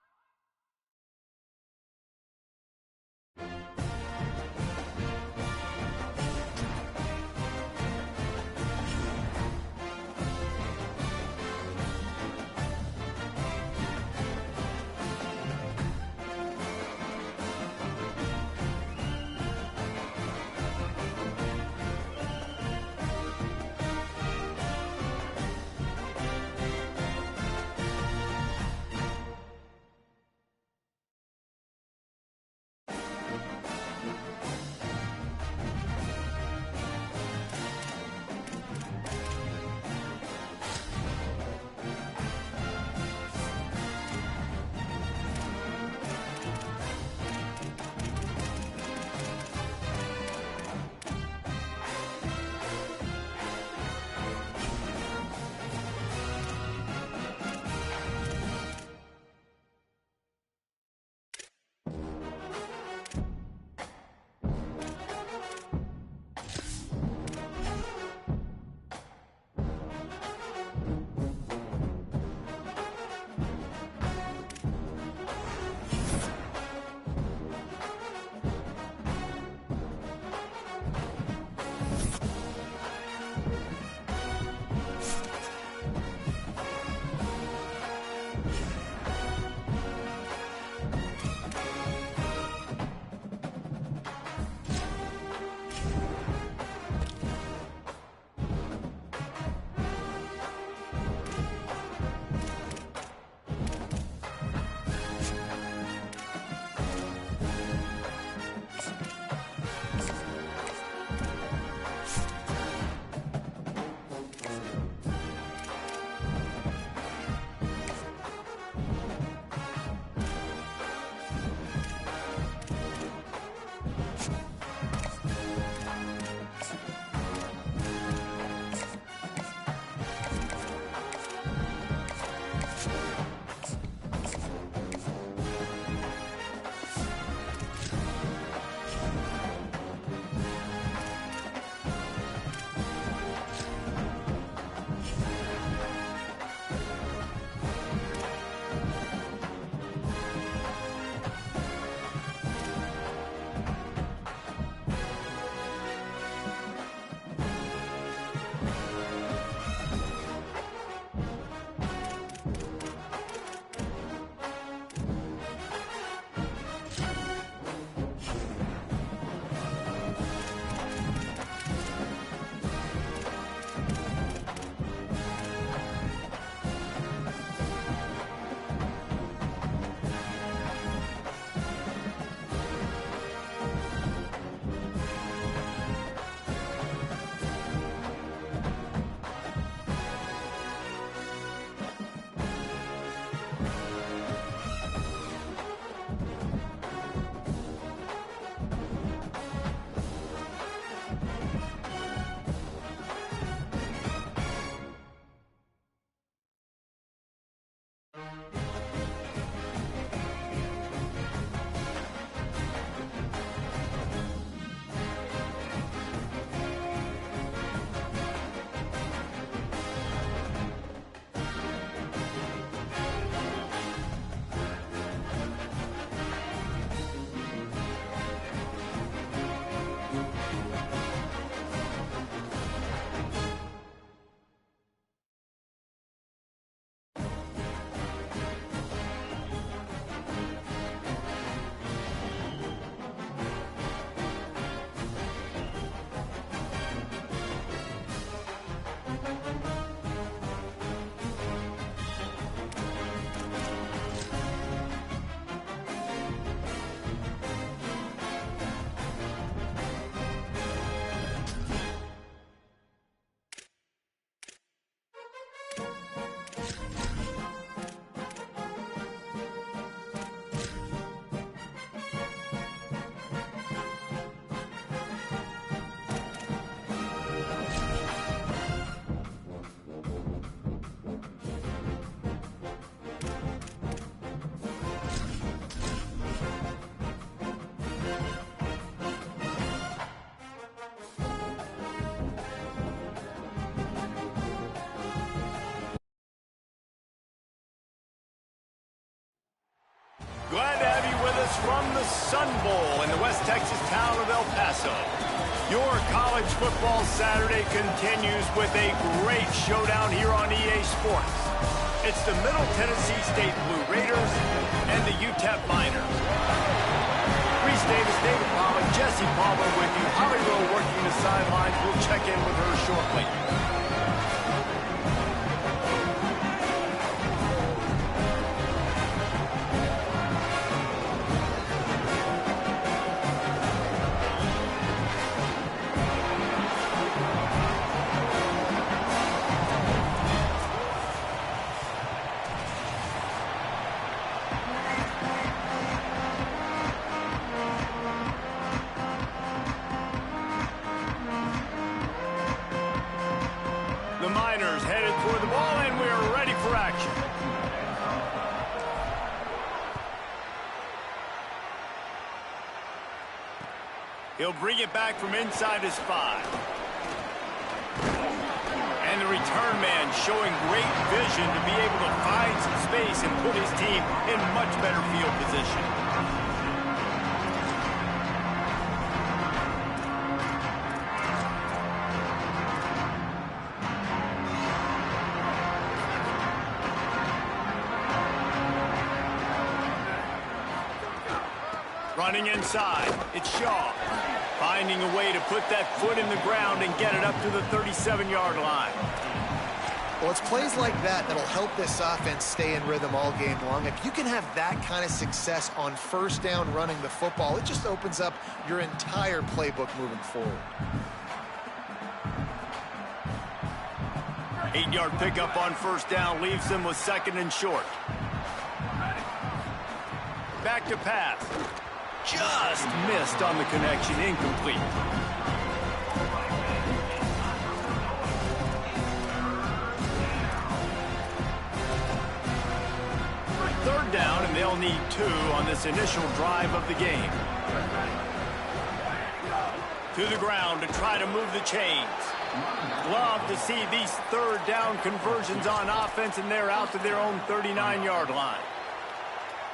from the Sun Bowl in the West Texas town of El Paso. Your college football Saturday continues with a great showdown here on EA Sports. It's the Middle Tennessee State Blue Raiders and the UTEP Miners. Reese Davis, David Pollock, Jesse Palmer with you. Holly Rowe working the sidelines. We'll check in with her shortly. The Miners headed toward the ball, and we're ready for action. He'll bring it back from inside his 5. And the return man showing great vision to be able to find some space and put his team in much better field position. Running inside, it's Shaw. Finding a way to put that foot in the ground and get it up to the 37-yard line. Well, it's plays like that that'll help this offense stay in rhythm all game long. If you can have that kind of success on first down running the football, it just opens up your entire playbook moving forward. 8-yard pickup on first down leaves them with 2nd and short. Back to pass. Just missed on the connection, incomplete. Third down, and they'll need 2 on this initial drive of the game. To the ground to try to move the chains. Love to see these third down conversions on offense, and they're out to their own 39-yard line.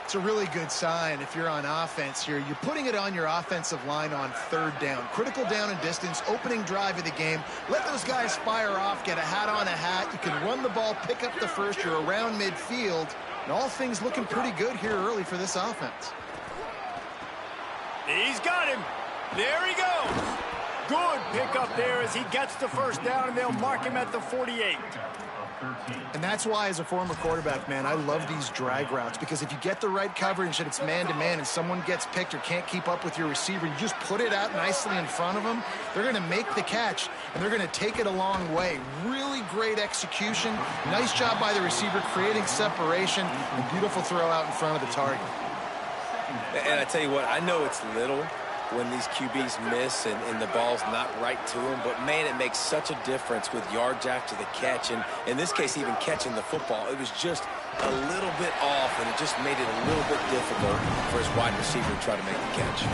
It's a really good sign if you're on offense here. You're putting it on your offensive line on third down. Critical down and distance, opening drive of the game. Let those guys fire off, get a hat on a hat. You can run the ball, pick up the first. You're around midfield. And all things looking pretty good here early for this offense. He's got him. There he goes. Good pickup there as he gets the first down, and they'll mark him at the 48. And that's why, as a former quarterback, man, I love these drag routes, because if you get the right coverage and it's man-to-man and someone gets picked or can't keep up with your receiver, you just put it out nicely in front of them, they're going to make the catch, and they're going to take it a long way. Really great execution. Nice job by the receiver creating separation, and beautiful throw out in front of the target. And I tell you what, I know it's little when these QBs miss and the ball's not right to them, but man, it makes such a difference with yards after the catch, and in this case, even catching the football. It was just a little bit off, and it just made it a little bit difficult for his wide receiver to try to make the catch.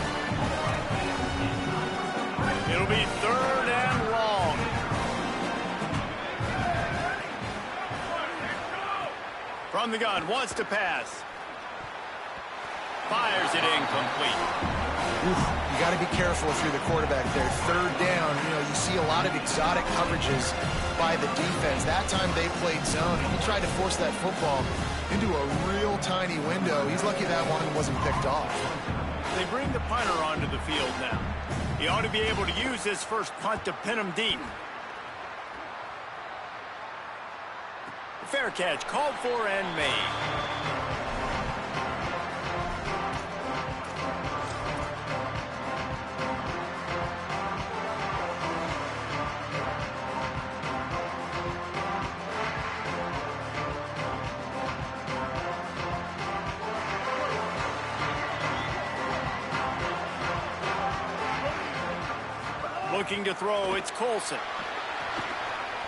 It'll be 3rd and long. From the gun, wants to pass. Fires it incomplete. You got to be careful if you're the quarterback there. Third down, you see a lot of exotic coverages by the defense. That time they played zone, and he tried to force that football into a real tiny window. He's lucky that one wasn't picked off. They bring the punter onto the field now. He ought to be able to use his first punt to pin him deep. Fair catch, called for and made. Looking to throw, it's Colson.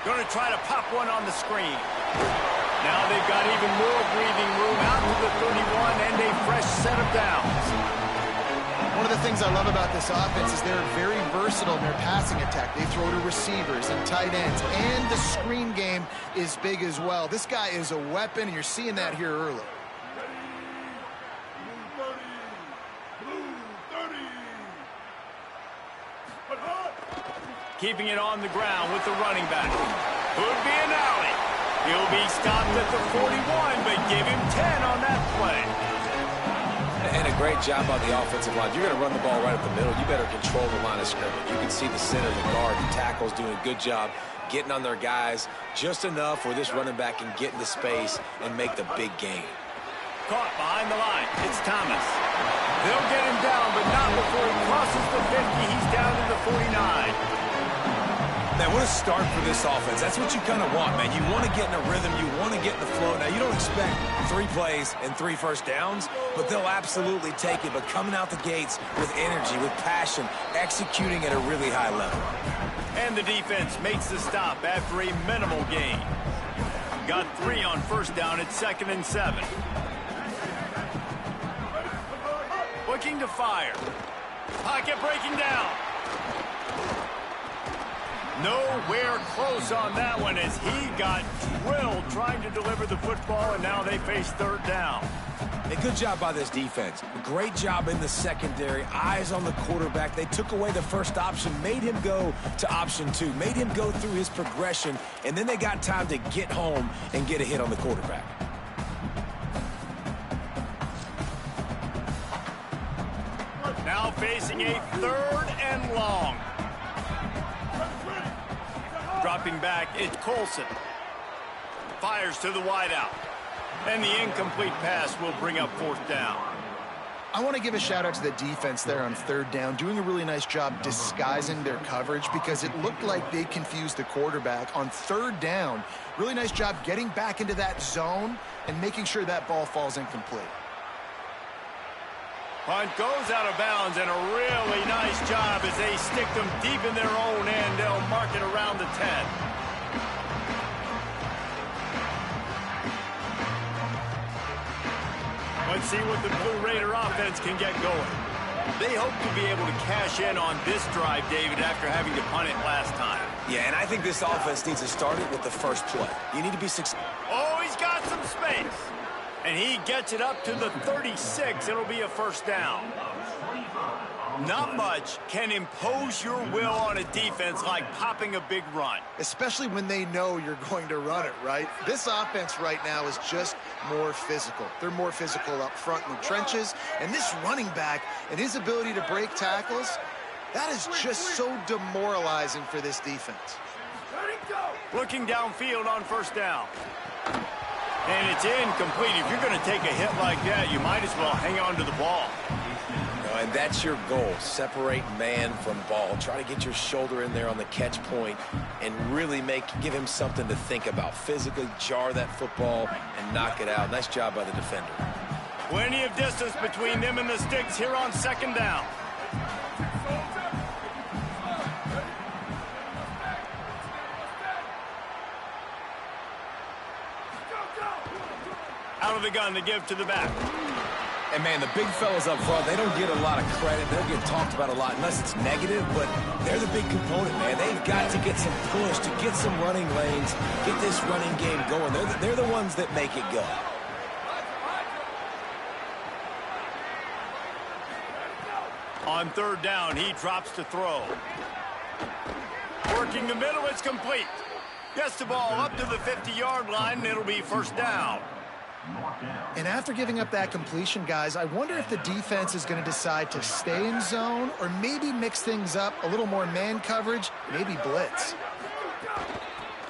Going to try to pop one on the screen. Now they've got even more breathing room out to the 31 and a fresh set of downs. One of the things I love about this offense is they're very versatile in their passing attack. They throw to receivers and tight ends, and the screen game is big as well. This guy is a weapon, and you're seeing that here early. Keeping it on the ground with the running back. Could be an alley. He'll be stopped at the 41, but give him 10 on that play. And a great job on the offensive line. You're going to run the ball right up the middle. You better control the line of scrimmage. You can see the center, the guard, the tackles doing a good job getting on their guys just enough where this running back can get into space and make the big gain. Caught behind the line. It's Thomas. They'll get him down, but not before he crosses the 50. He's down to the 49. Man, what a start for this offense. That's what you kind of want, man. You want to get in a rhythm. You want to get in the flow. Now, you don't expect 3 plays and 3 first downs, but they'll absolutely take it. But coming out the gates with energy, with passion, executing at a really high level. And the defense makes the stop after a minimal gain. Got 3 on first down at 2nd and 7. Looking to fire. Pocket breaking down. Nowhere close on that one as he got drilled trying to deliver the football, and now they face 3rd down. A good job by this defense. Great job in the secondary. Eyes on the quarterback. They took away the first option, made him go to option 2, made him go through his progression, and then they got time to get home and get a hit on the quarterback. Now facing a 3rd and long. Dropping back, it's Colson. Fires to the wideout. And the incomplete pass will bring up 4th down. I want to give a shout out to the defense there on 3rd down, doing a really nice job disguising their coverage because it looked like they confused the quarterback on 3rd down. Really nice job getting back into that zone and making sure that ball falls incomplete. Punt goes out of bounds, and a really nice job as they stick them deep in their own end. They'll mark it around the 10. Let's see what the Blue Raider offense can get going. They hope to be able to cash in on this drive, David, after having to punt it last time. Yeah, and I think this offense needs to start it with the first play. You need to be successful. Oh, he's got some space. And he gets it up to the 36. It'll be a 1st down. Not much can impose your will on a defense like popping a big run. Especially when they know you're going to run it, right? This offense right now is just more physical. They're more physical up front in the trenches. And this running back and his ability to break tackles, that is just so demoralizing for this defense. Looking downfield on 1st down. And it's incomplete. If you're going to take a hit like that, you might as well hang on to the ball. And that's your goal. Separate man from ball. Try to get your shoulder in there on the catch point and really give him something to think about. Physically jar that football and knock it out. Nice job by the defender. Plenty of distance between them and the sticks here on 2nd down. Out of the gun to give to the back. And, man, the big fellas up front, they don't get a lot of credit. They don't get talked about a lot unless it's negative, but they're the big component, man. They've got to get some push, to get some running lanes, get this running game going. They're the ones that make it go. On 3rd down, he drops to throw. Working the middle, it's complete. Gets the ball up to the 50-yard line, and it'll be 1st down. And after giving up that completion, guys, I wonder if the defense is going to decide to stay in zone or maybe mix things up, a little more man coverage, maybe blitz.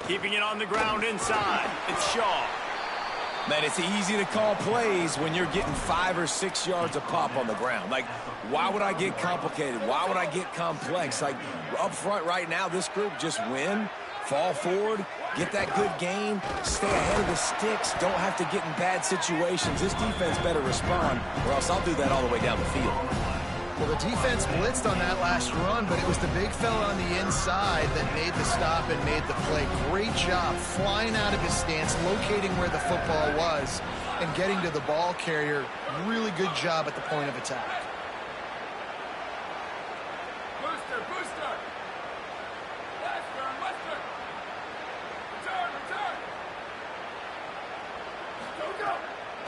Keeping it on the ground inside. It's Shaw. Man, it's easy to call plays when you're getting 5 or 6 yards a pop on the ground. Like, why would I get complicated? Why would I get complex? Like, up front right now, this group just win, fall forward, get that good gain, stay ahead of the sticks, don't have to get in bad situations. This defense better respond, or else I'll do that all the way down the field. Well, the defense blitzed on that last run, but it was the big fella on the inside that made the stop and made the play. Great job flying out of his stance, locating where the football was, and getting to the ball carrier. Really good job at the point of attack.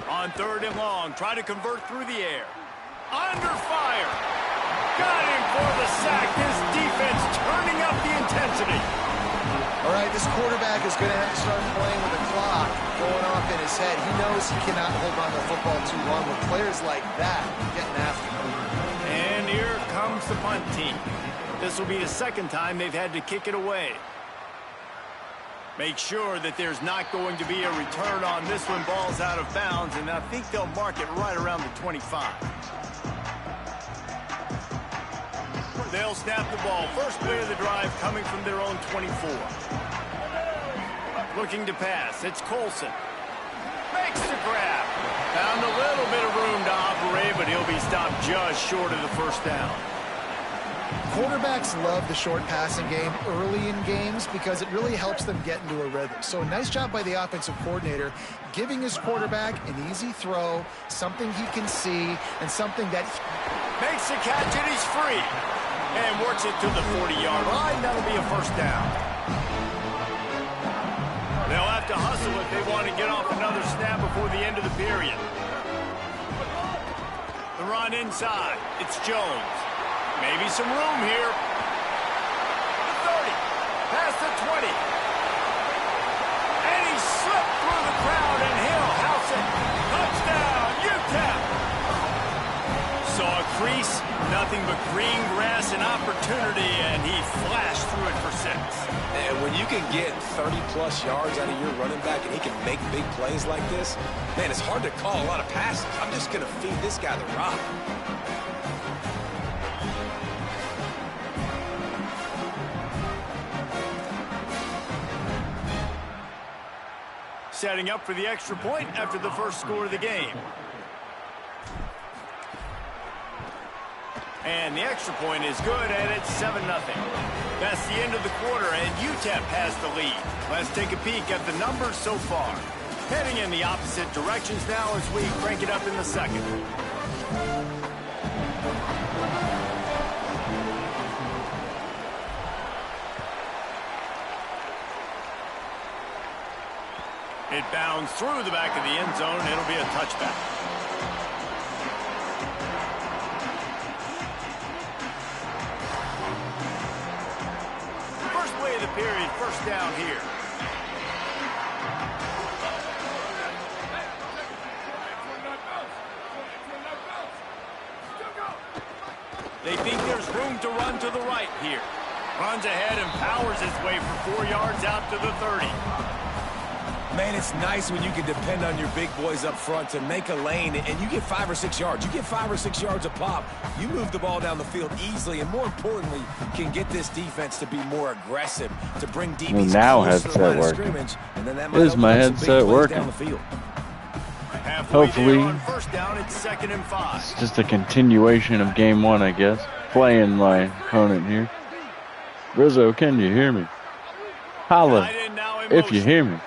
On 3rd and long, try to convert through the air. Under fire. Got him for the sack. This defense turning up the intensity. All right, this quarterback is going to have to start playing with a clock going off in his head. He knows he cannot hold on to the football too long with players like that getting after him. And here comes the punt team. This will be the second time they've had to kick it away. Make sure that there's not going to be a return on this when ball's out of bounds, and I think they'll mark it right around the 25. They'll snap the ball. First play of the drive coming from their own 24. Looking to pass. It's Colson. Makes the grab. Found a little bit of room to operate, but he'll be stopped just short of the first down. Quarterbacks love the short passing game early in games because it really helps them get into a rhythm. So a nice job by the offensive coordinator giving his quarterback an easy throw, something he can see, and something that makes the catch, and he's free. And works it to the 40-yard line. That'll be a first down. They'll have to hustle if they want to get off another snap before the end of the period. The run inside. It's Jones. Maybe some room here. The 30. Past the 20. And he slipped through the crowd, and he'll house it. Touchdown, UTEP. Saw a crease, nothing but green grass and opportunity, and he flashed through it for 6. And when you can get 30-plus yards out of your running back and he can make big plays like this, man, it's hard to call a lot of passes. I'm just going to feed this guy the rock. Setting up for the extra point after the first score of the game. And the extra point is good, and it's 7-0. That's the end of the quarter, and UTEP has the lead. Let's take a peek at the numbers so far. Heading in the opposite directions now as we crank it up in the second. It bounds through the back of the end zone, and it'll be a touchback. First play of the period, first down here. They think there's room to run to the right here. Runs ahead and powers his way for 4 yards out to the 30. Man, it's nice when you can depend on your big boys up front to make a lane, and you get 5 or 6 yards. You get 5 or 6 yards a pop. You move the ball down the field easily, and more importantly, can get this defense to be more aggressive, to bring DBs close to the line of scrimmage, and then that might Is my headset working? Down the field. Hopefully, on first down, it's 2nd and 5. It's just a continuation of game 1, I guess. Playing my opponent here. Rizzo, can you hear me? Holla if you hear me.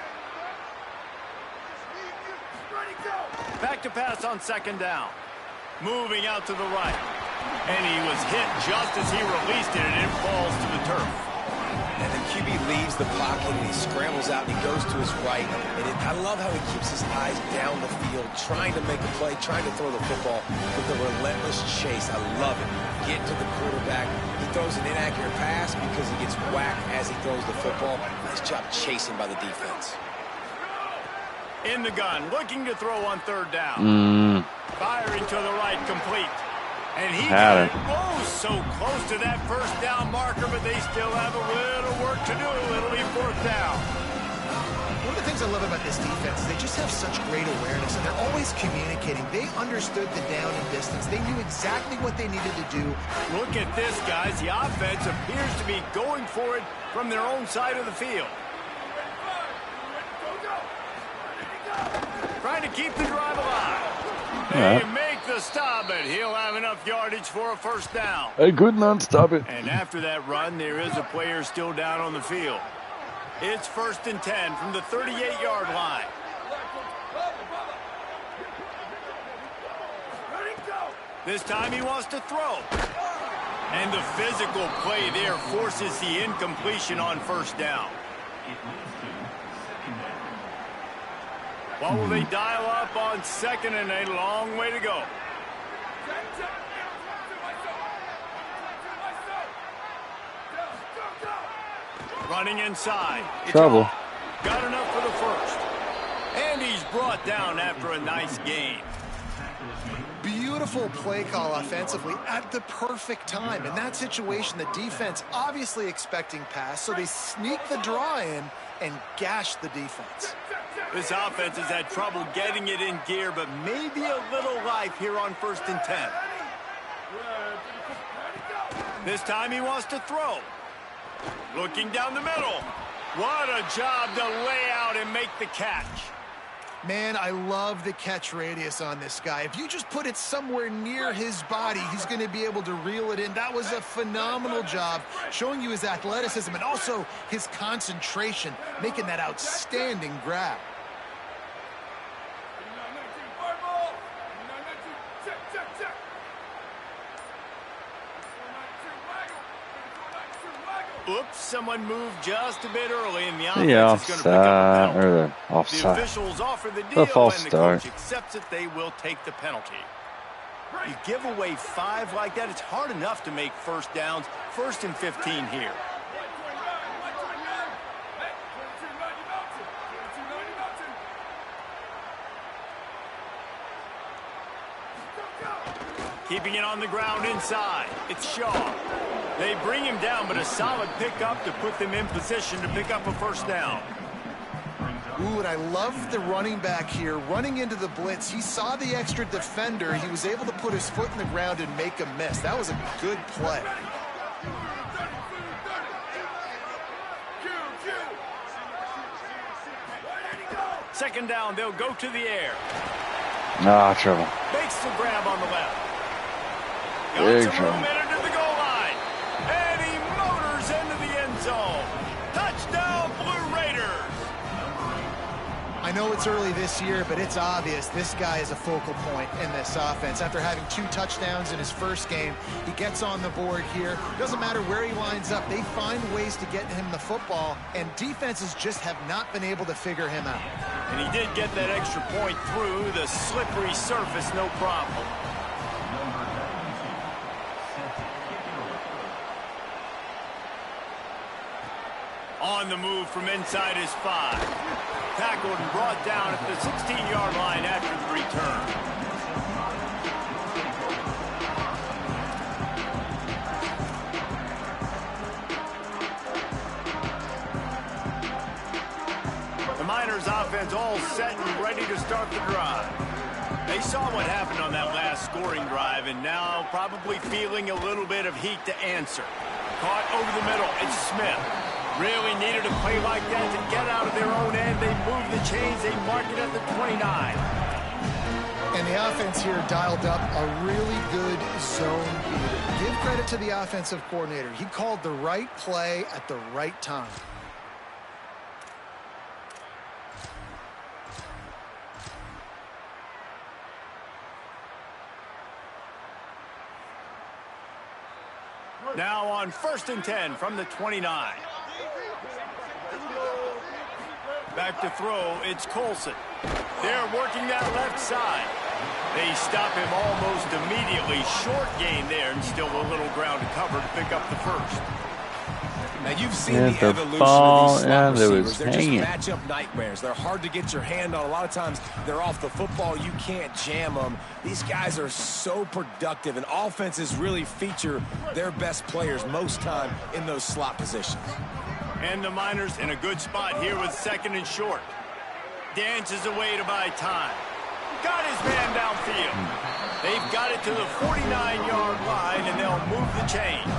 Back to pass on 2nd down. Moving out to the right. And he was hit just as he released it, and it falls to the turf. And the QB leaves the pocket, and he scrambles out, and he goes to his right. And I love how he keeps his eyes down the field, trying to make a play, trying to throw the football with a relentless chase. I love it. Get to the quarterback. He throws an inaccurate pass because he gets whacked as he throws the football. Nice job chasing by the defense. In the gun, looking to throw on 3rd down. Firing to the right, complete. And he got it so close to that first down marker, but they still have a little work to do. It'll be 4th down. One of the things I love about this defense is they just have such great awareness, and they're always communicating. They understood the down and distance. They knew exactly what they needed to do. Look at this, guys. The offense appears to be going for it from their own side of the field. Trying to keep the drive alive. They make the stop, but he'll have enough yardage for a first down. I could not stop it. And after that run, there is a player still down on the field. It's 1st and 10 from the 38-yard line. This time he wants to throw. And the physical play there forces the incompletion on 1st down. What will they dial up on 2nd and a long way to go? Running inside. Trouble. Got enough for the first. And he's brought down after a nice gain. Beautiful play call offensively at the perfect time. In that situation, the defense obviously expecting pass, so they sneak the draw in and gash the defense. This offense has had trouble getting it in gear, but maybe a little life here on 1st and 10. This time he wants to throw. Looking down the middle. What a job to lay out and make the catch. Man, I love the catch radius on this guy. If you just put it somewhere near his body, he's going to be able to reel it in. That was a phenomenal job, showing you his athleticism and also his concentration, making that outstanding grab. Oops, someone moved just a bit early, and the offense is going to pick up a penalty. Offside. The officials offer the deal, and the coach accepts it. They will take the penalty. You give away 5 like that, it's hard enough to make first downs. 1st and 15 here. Keeping it on the ground inside. It's Shaw. They bring him down, but a solid pickup to put them in position to pick up a first down. Ooh, and I love the running back here. Running into the blitz, he saw the extra defender. He was able to put his foot in the ground and make a miss. That was a good play. Second down, they'll go to the air. Trouble. Makes the grab on the left. Big Got some room trouble. into the goal line. And he motors into the end zone. Touchdown, Blue Raiders. I know it's early this year, but it's obvious this guy is a focal point in this offense. After having 2 touchdowns in his first game, he gets on the board here. Doesn't matter where he lines up, they find ways to get him the football, and defenses just have not been able to figure him out. And he did get that extra point through the slippery surface, no problem. On the move from inside his 5. Tackled and brought down at the 16-yard line after the return. The Miners offense all set and ready to start the drive. They saw what happened on that last scoring drive and now probably feeling a little bit of heat to answer. Caught over the middle. It's Smith. Really needed a play like that to get out of their own end. They move the chains. They mark it at the 29. And the offense here dialed up a really good zone beater. Give credit to the offensive coordinator. He called the right play at the right time. Now on 1st and 10 from the 29. Back to throw, it's Colson. They're working that left side. They stop him almost immediately. Short gain there and still a little ground to cover to pick up the first. Now, you've seen the evolution of these slot receivers. They're just matchup nightmares. They're hard to get your hand on. A lot of times, they're off the football. You can't jam them. These guys are so productive, and offenses really feature their best players most time in those slot positions. And the Miners in a good spot here with 2nd and short. Dances away to buy time. Got his man downfield. They've got it to the 49-yard line, and they'll move the chains.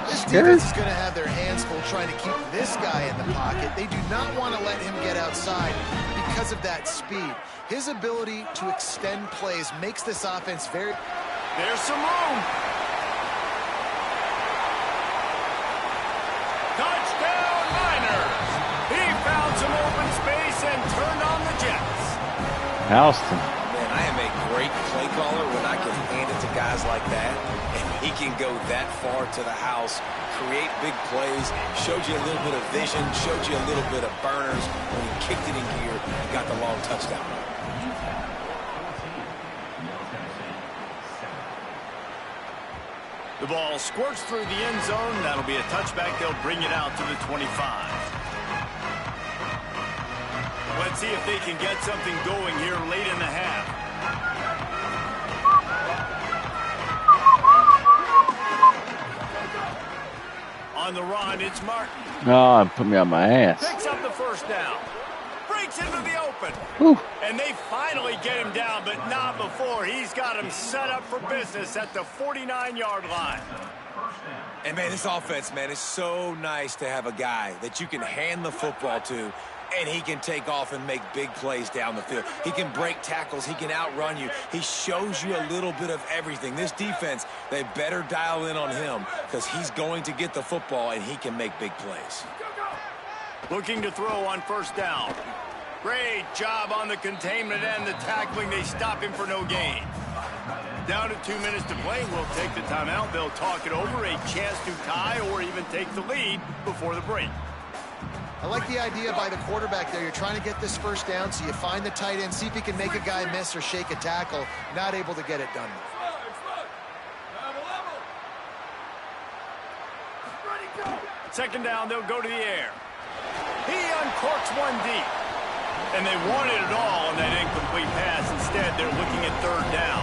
This defense is going to have their hands full trying to keep this guy in the pocket. They do not want to let him get outside because of that speed. His ability to extend plays makes this offense very... There's some room. Touchdown, Miners. He found some open space and turned on the Jets. Houston. Man, I am a great play caller when I can hand it to guys like that. He can go that far to the house, create big plays, showed you a little bit of vision, showed you a little bit of burners. When he kicked it in gear, he got the long touchdown. The ball squirts through the end zone. That'll be a touchback. They'll bring it out to the 25. Let's see if they can get something going here late in the half. On the run, it's Martin. Oh, put me on my ass. Picks up the first down. Breaks into the open. Whew. And they finally get him down, but not before. He's got him set up for business at the 49-yard line. And, man, this offense, man, is so nice to have a guy that you can hand the football to, and he can take off and make big plays down the field. He can break tackles. He can outrun you. He shows you a little bit of everything. This defense, they better dial in on him because he's going to get the football, and he can make big plays. Looking to throw on first down. Great job on the containment and the tackling. They stop him for no gain. Down to 2 minutes to play. We'll take the timeout. They'll talk it over. A chance to tie or even take the lead before the break. I like the idea by the quarterback there. You're trying to get this first down, so you find the tight end, see if he can make a guy miss or shake a tackle. Not able to get it done. Second down, they'll go to the air. He uncorks one deep. And they wanted it all on that incomplete pass. Instead, they're looking at third down.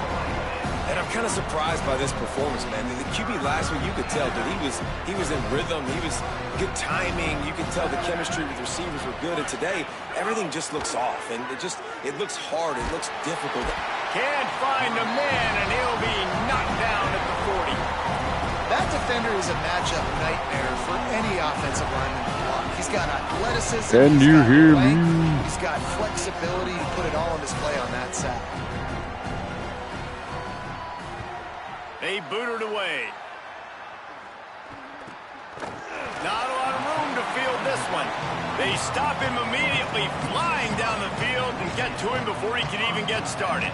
And I'm kind of surprised by this performance, man. The QB last week, you could tell that he was in rhythm. He was good timing. You could tell the chemistry with receivers were good. And today, everything just looks off. And it looks hard. It looks difficult. Can't find a man, and he'll be knocked down at the 40. That defender is a matchup nightmare for any offensive lineman to block. He's got athleticism. Can you hear me? He's got flexibility to put it all on display on that side. They booted away. Not a lot of room to field this one. They stop him immediately, flying down the field and get to him before he can even get started.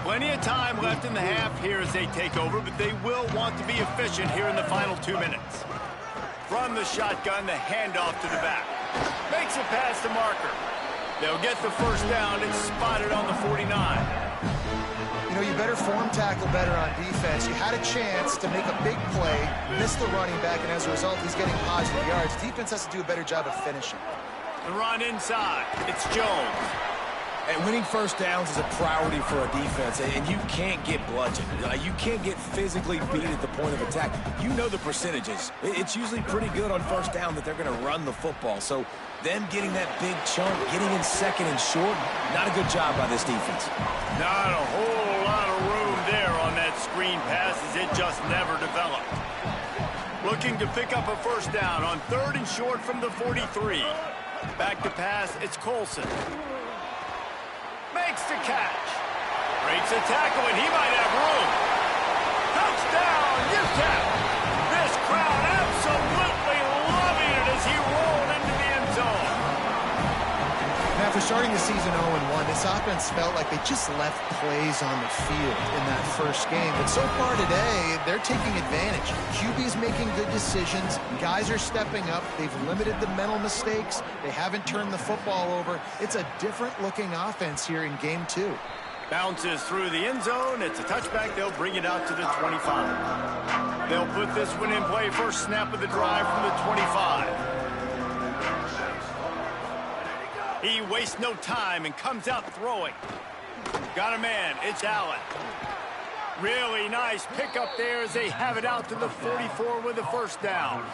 Plenty of time left in the half here as they take over, but they will want to be efficient here in the final 2 minutes. From the shotgun, the handoff to the back. Makes it past the marker. They'll get the first down. It's spotted on the 49. You know, you better form tackle better on defense. You had a chance to make a big play, missed the running back, and as a result, he's getting positive yards. Defense has to do a better job of finishing. The run inside. It's Jones. And winning first downs is a priority for a defense, and you can't get bludgeoned. You can't get physically beat at the point of attack. You know the percentages. It's usually pretty good on first down that they're going to run the football. So them getting that big chunk, getting in second and short, not a good job by this defense. Not a whole lot of room there on that screen pass as it just never developed. Looking to pick up a first down on third and short from the 43. Back to pass, it's Colson. Makes the catch. Breaks a tackle, and he might have room. Touchdown, UTEP. This crowd absolutely loving it as he rolled into the end zone. Now, after starting the season 0-1, this offense felt like they just left plays on the field in that first game. But so far today, they're taking advantage. QB's making good decisions. Guys are stepping up. They've limited the mental mistakes. They haven't turned the football over. It's a different-looking offense here in Game 2. Bounces through the end zone. It's a touchback. They'll bring it out to the 25. They'll put this one in play. First snap of the drive from the 25. He wastes no time and comes out throwing. Got a man. It's Allen. Really nice pickup there as they have it out to the 44 with the first down.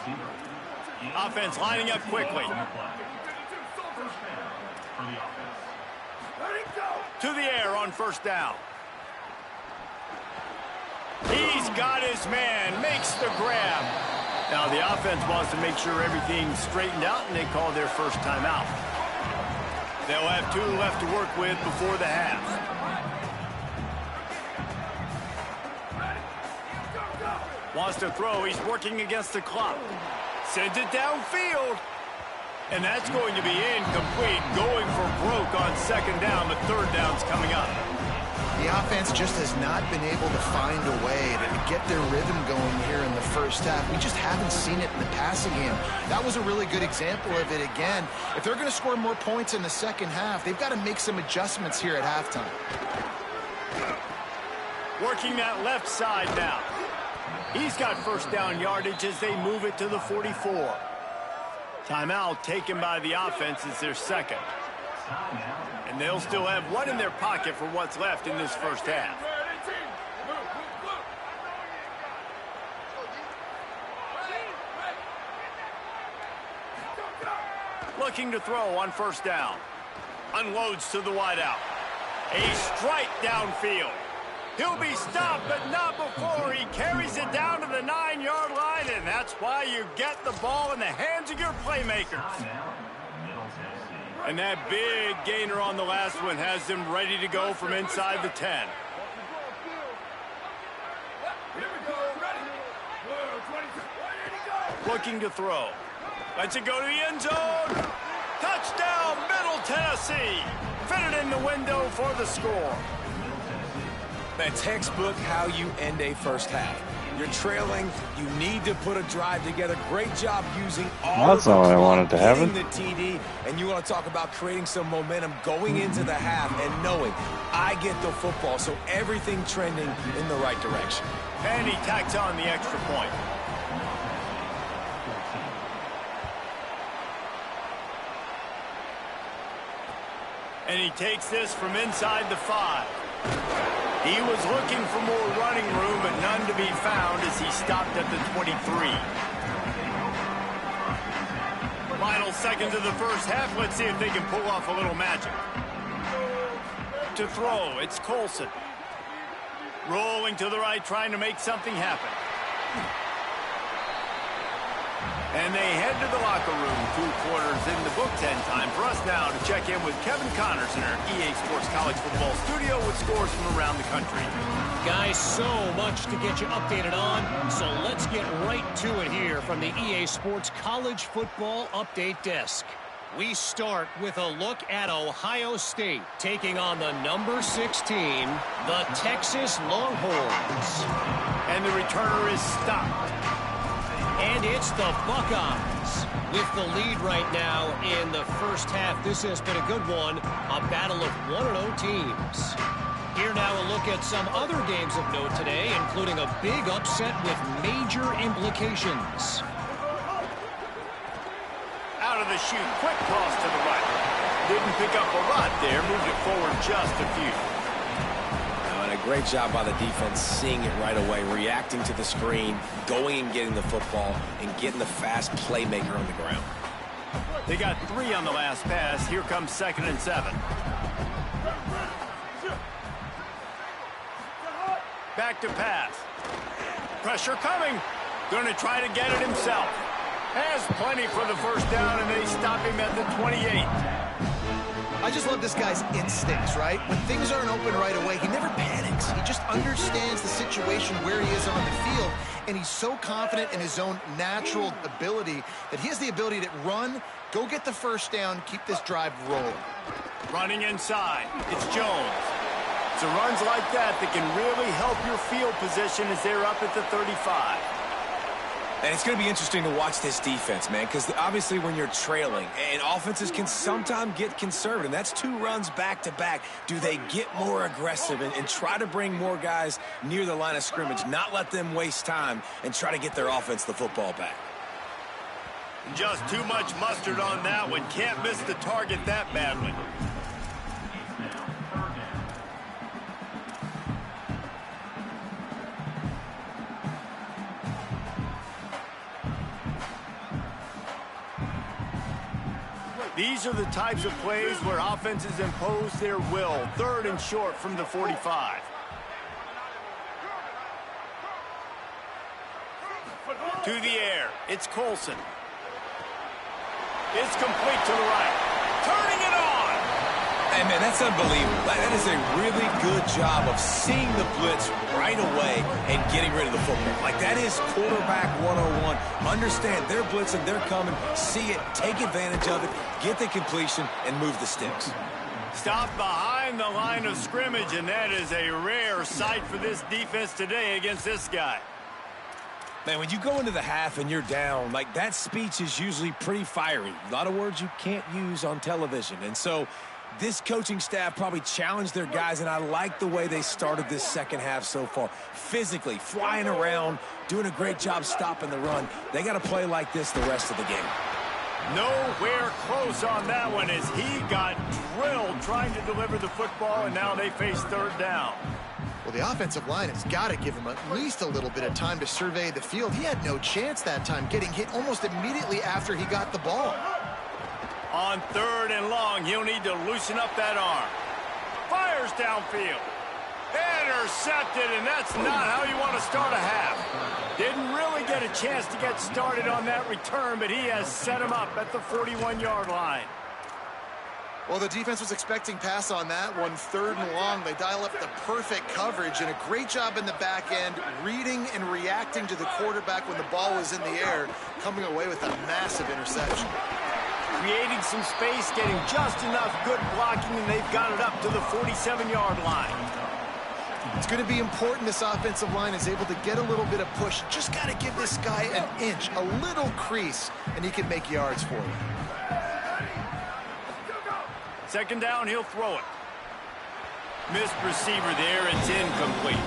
Offense lining up quickly. To the air on first down. He's got his man. Makes the grab. Now the offense wants to make sure everything's straightened out, and they call their first timeout. They'll have 2 left to work with before the half. Wants to throw. He's working against the clock. Sends it downfield. And that's going to be incomplete. Going for broke on second down, but third down's coming up. The offense just has not been able to find a way to get their rhythm going here in the first half. We just haven't seen it in the passing game. That was a really good example of it again. If they're going to score more points in the second half, they've got to make some adjustments here at halftime. Working that left side now. He's got first down yardage as they move it to the 44. Timeout taken by the offense. It's their second. And they'll still have one in their pocket for what's left in this first half. Looking to throw on first down. Unloads to the wideout. A strike downfield. He'll be stopped, but not before he carries it down to the 9-yard line, and that's why you get the ball in the hands of your playmakers. And that big gainer on the last one has them ready to go from inside the 10. Looking to throw. Lets it go to the end zone. Touchdown, Middle Tennessee. Fitted in the window for the score. That textbook how you end a first half. You're trailing. You need to put a drive together. Great job using all That's all I wanted to happen. The TD, and you want to talk about creating some momentum going into the half and knowing I get the football, so everything trending in the right direction. And he tacks on the extra point. And he takes this from inside the 5. He was looking for more running room, but none to be found as he stopped at the 23. Final seconds of the first half. Let's see if they can pull off a little magic. To throw, it's Colson. Rolling to the right, trying to make something happen. And they head to the locker room. 2 quarters in the books, and time for us now to check in with Kevin Connors in our EA Sports College Football studio with scores from around the country. Guys, so much to get you updated on, so let's get right to it here from the EA Sports College Football Update Desk. We start with a look at Ohio State taking on the number 16, the Texas Longhorns. And the returner is stopped. And it's the Buckeyes with the lead right now in the first half. This has been a good one, a battle of 1-0 teams. Here now a look at some other games of note today, including a big upset with major implications. Out of the chute, quick toss to the right. Didn't pick up a lot there, moved it forward just a few. And a great job by the defense seeing it right away, reacting to the screen, going and getting the football, and getting the fast playmaker on the ground. They got 3 on the last pass. Here comes 2nd and 7. Back to pass. Pressure coming. Going to try to get it himself. Has plenty for the first down, and they stop him at the 28. I just love this guy's instincts, right? When things aren't open right away, he never panics. He just understands the situation where he is on the field, and he's so confident in his own natural ability that he has the ability to run, go get the first down, keep this drive rolling. Running inside. It's Jones. It's runs like that that can really help your field position as they're up at the 35. And it's going to be interesting to watch this defense, man, because obviously when you're trailing, and offenses can sometimes get conservative. That's 2 runs back-to-back. Do they get more aggressive and try to bring more guys near the line of scrimmage, not let them waste time, and try to get their offense the football back? Just too much mustard on that one. Can't miss the target that badly. These are the types of plays where offenses impose their will. 3rd and short from the 45. To the air. It's Colson. It's complete to the right. Turning it on. Hey, man, that's unbelievable. That is a really good job of seeing the blitz right away and getting rid of the football. Like, that is quarterback 101. Understand they're blitzing, they're coming, see it, take advantage of it, get the completion, and move the sticks. Stopped behind the line of scrimmage, and that is a rare sight for this defense today against this guy. Man, when you go into the half and you're down, like, that speech is usually pretty fiery. A lot of words you can't use on television. And so this coaching staff probably challenged their guys, and I like the way they started this second half so far. Physically, flying around, doing a great job stopping the run. They got to play like this the rest of the game. Nowhere close on that one as he got drilled trying to deliver the football, and now they face third down. Well, the offensive line has got to give him at least a little bit of time to survey the field. He had no chance that time, getting hit almost immediately after he got the ball. On third and long, he'll need to loosen up that arm. Fires downfield. Intercepted, and that's not how you want to start a half. Didn't really get a chance to get started on that return, but he has set him up at the 41-yard line. Well, the defense was expecting pass on that one. Third and long, they dial up the perfect coverage, and a great job in the back end, reading and reacting to the quarterback when the ball was in the air, coming away with a massive interception. Creating some space, getting just enough good blocking, and they've got it up to the 47-yard line. It's going to be important this offensive line is able to get a little bit of push. Just got to give this guy an inch, a little crease, and he can make yards for you. Second down, he'll throw it. Missed receiver there, it's incomplete.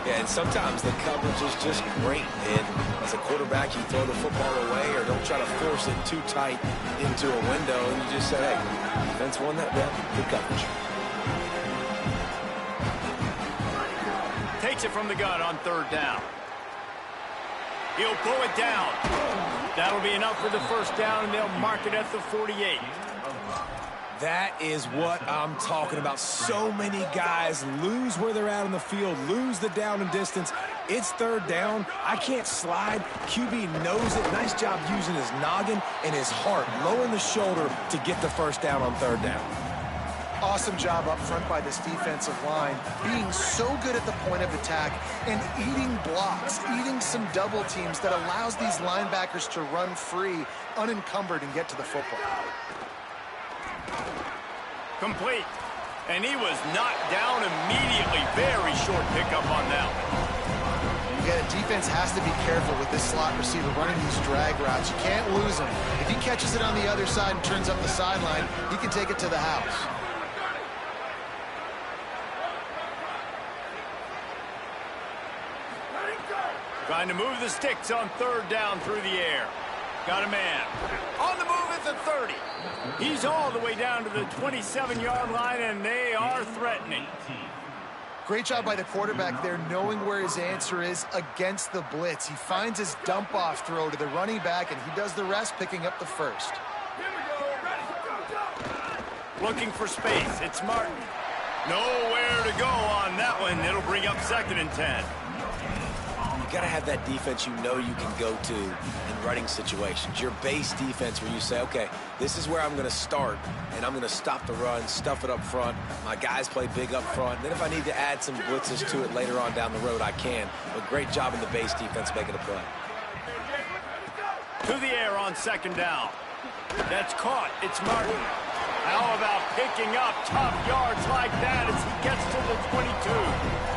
Yeah, and sometimes the coverage is just great. And as a quarterback, you throw the football away or don't try to force it too tight into a window, and you just say, hey, defense won that bet. Good coverage. Takes it from the gun on third down. He'll pull it down. That'll be enough for the first down, and they'll mark it at the 48. That is what I'm talking about. So many guys lose where they're at on the field, lose the down and distance. It's third down. I can't slide. QB knows it. Nice job using his noggin and his heart, lowering the shoulder to get the first down on third down. Awesome job up front by this defensive line, being so good at the point of attack and eating blocks, eating some double teams that allows these linebackers to run free, unencumbered, and get to the football. Complete. And he was knocked down immediately. Very short pickup on that one. Yeah, defense has to be careful with this slot receiver running these drag routes. You can't lose him. If he catches it on the other side and turns up the sideline, he can take it to the house. Trying to move the sticks on third down through the air. Got a man. On the move at the 30. He's all the way down to the 27-yard line, and they are threatening. Great job by the quarterback there, knowing where his answer is against the blitz. He finds his dump-off throw to the running back, and he does the rest, picking up the first. Looking for space. It's Martin. Nowhere to go on that one. It'll bring up 2nd and 10. You got to have that defense you know you can go to in running situations. Your base defense where you say, okay, this is where I'm going to start, and I'm going to stop the run, stuff it up front. My guys play big up front. And then if I need to add some blitzes to it later on down the road, I can. But great job in the base defense making a play. To the air on 2nd down. That's caught. It's Martin. How about picking up top yards like that as he gets to the 22?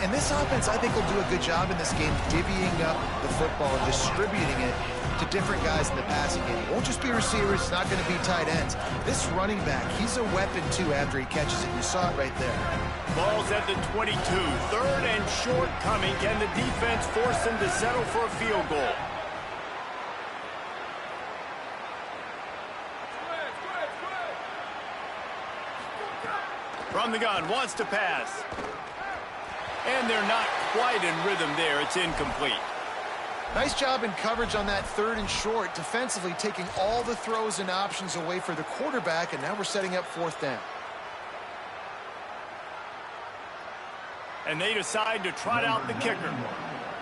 And this offense, I think, will do a good job in this game divvying up the football and distributing it to different guys in the passing game. It won't just be receivers. It's not going to be tight ends. This running back, he's a weapon, too, after he catches it. You saw it right there. Ball's at the 22. Third and short coming. Can the defense force them to settle for a field goal? From the gun, wants to pass. And they're not quite in rhythm there. It's incomplete. Nice job in coverage on that 3rd and short, defensively taking all the throws and options away for the quarterback, and now we're setting up 4th down. And they decide to trot out the kicker,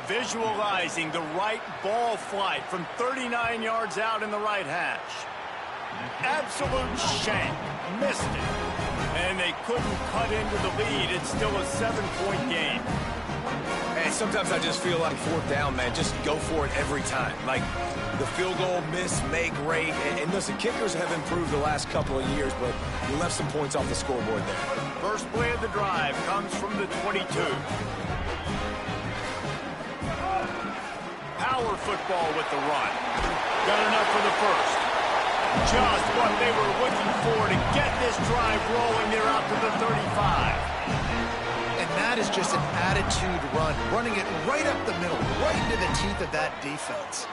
visualizing the right ball flight from 39 yards out in the right hash. Absolute shank. Missed it. And they couldn't cut into the lead. It's still a 7-point game. And sometimes I just feel like fourth down, man, just go for it every time. Like the field goal, miss, make, rate. And listen, kickers have improved the last couple of years, but you left some points off the scoreboard there. First play of the drive comes from the 22. Power football with the run. Got enough for the first. Just what they were looking for to get this drive rolling. They're out to the 35. And that is just an attitude run, running it right up the middle, right into the teeth of that defense.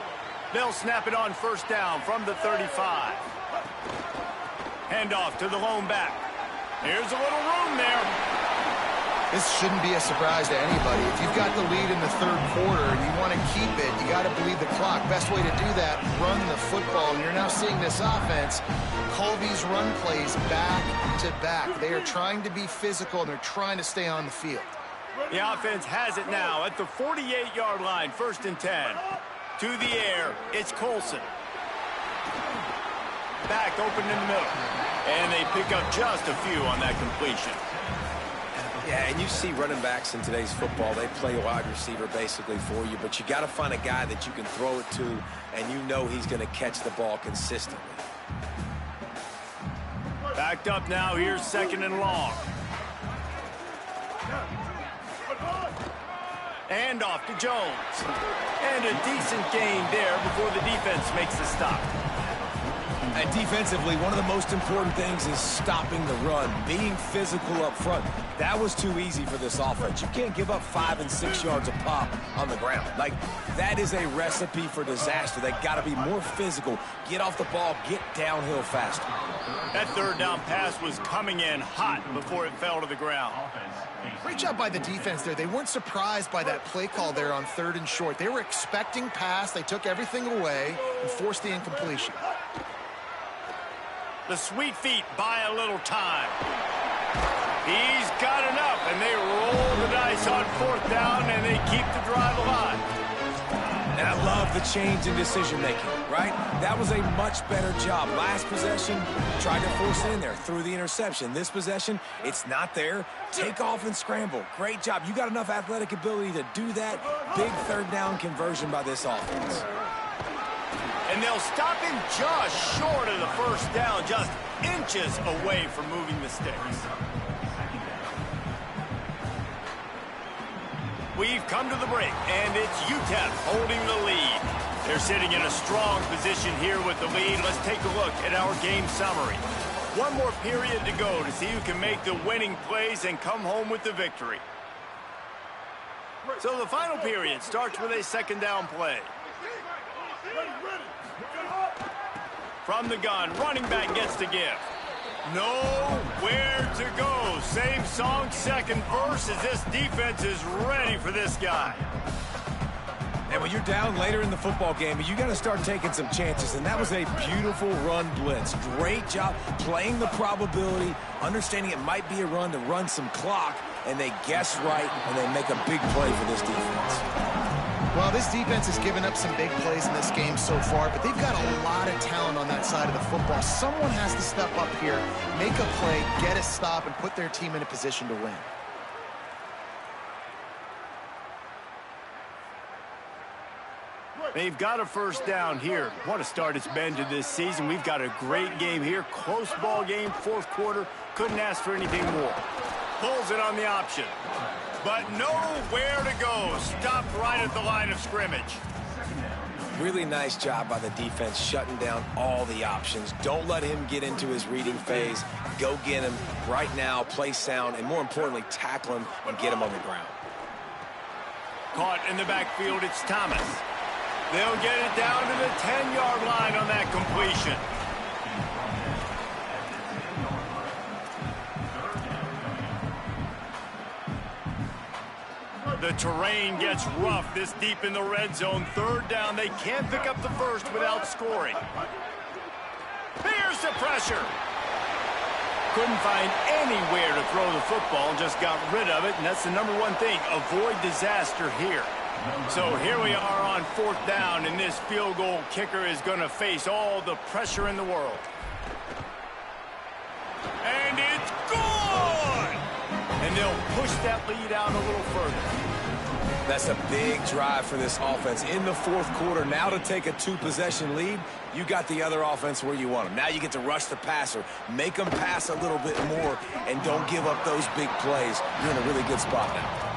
They'll snap it on first down from the 35. Handoff to the lone back. Here's a little room there. This shouldn't be a surprise to anybody. If you've got the lead in the third quarter and you want to keep it, you got to bleed the clock. Best way to do that, run the football. And you're now seeing this offense call these run plays back to back. They are trying to be physical, and they're trying to stay on the field. The offense has it now at the 48-yard line, 1st and 10. To the air, it's Colson. Back open in the middle. And they pick up just a few on that completion. Yeah, and you see running backs in today's football, they play wide receiver basically for you, but you got to find a guy that you can throw it to, and you know he's going to catch the ball consistently. Backed up now, here's 2nd and long. And off to Jones. And a decent gain there before the defense makes the stop. And defensively, one of the most important things is stopping the run, being physical up front. That was too easy for this offense. You can't give up 5 and 6 yards a pop on the ground. Like, that is a recipe for disaster. They got to be more physical, get off the ball, get downhill faster. That third down pass was coming in hot before it fell to the ground. Great job by the defense there. They weren't surprised by that play call there on 3rd and short. They were expecting pass. They took everything away and forced the incompletion. The sweet feet buy a little time. He's got enough, and they roll the dice on 4th down, and they keep the drive alive. And I love the change in decision-making, right? That was a much better job. Last possession, tried to force it in there, threw the interception. This possession, it's not there. Take off and scramble. Great job. You got enough athletic ability to do that. Big 3rd down conversion by this offense. And they'll stop him just short of the 1st down, just inches away from moving the sticks. We've come to the break, and it's UTEP holding the lead. They're sitting in a strong position here with the lead. Let's take a look at our game summary. One more period to go to see who can make the winning plays and come home with the victory. So the final period starts with a 2nd down play. From the gun, running back gets the give. Nowhere to go. Same song, 2nd verse, as this defense is ready for this guy. And when you're down later in the football game, you got to start taking some chances, and that was a beautiful run blitz. Great job playing the probability, understanding it might be a run to run some clock, and they guess right, and they make a big play for this defense. Well, this defense has given up some big plays in this game so far, but they've got a lot of talent on that side of the football. Someone has to step up here, make a play, get a stop, and put their team in a position to win. They've got a 1st down here. What a start it's been to this season. We've got a great game here. Close ball game, 4th quarter. Couldn't ask for anything more. Pulls it on the option. But nowhere to go. Stopped right at the line of scrimmage. Really nice job by the defense shutting down all the options. Don't let him get into his reading phase. Go get him right now, play sound, and more importantly, tackle him and get him on the ground. Caught in the backfield, it's Thomas. They'll get it down to the 10-yard line on that completion. The terrain gets rough this deep in the red zone. 3rd down, they can't pick up the first without scoring. Here's the pressure. Couldn't find anywhere to throw the football and just got rid of it, and that's the #1 thing. Avoid disaster here. So here we are on 4th down, and this field goal kicker is going to face all the pressure in the world. And it's good! And they'll push that lead out a little further. That's a big drive for this offense in the fourth quarter. Now to take a 2-possession lead, you got the other offense where you want them. Now you get to rush the passer, make them pass a little bit more, and don't give up those big plays. You're in a really good spot now.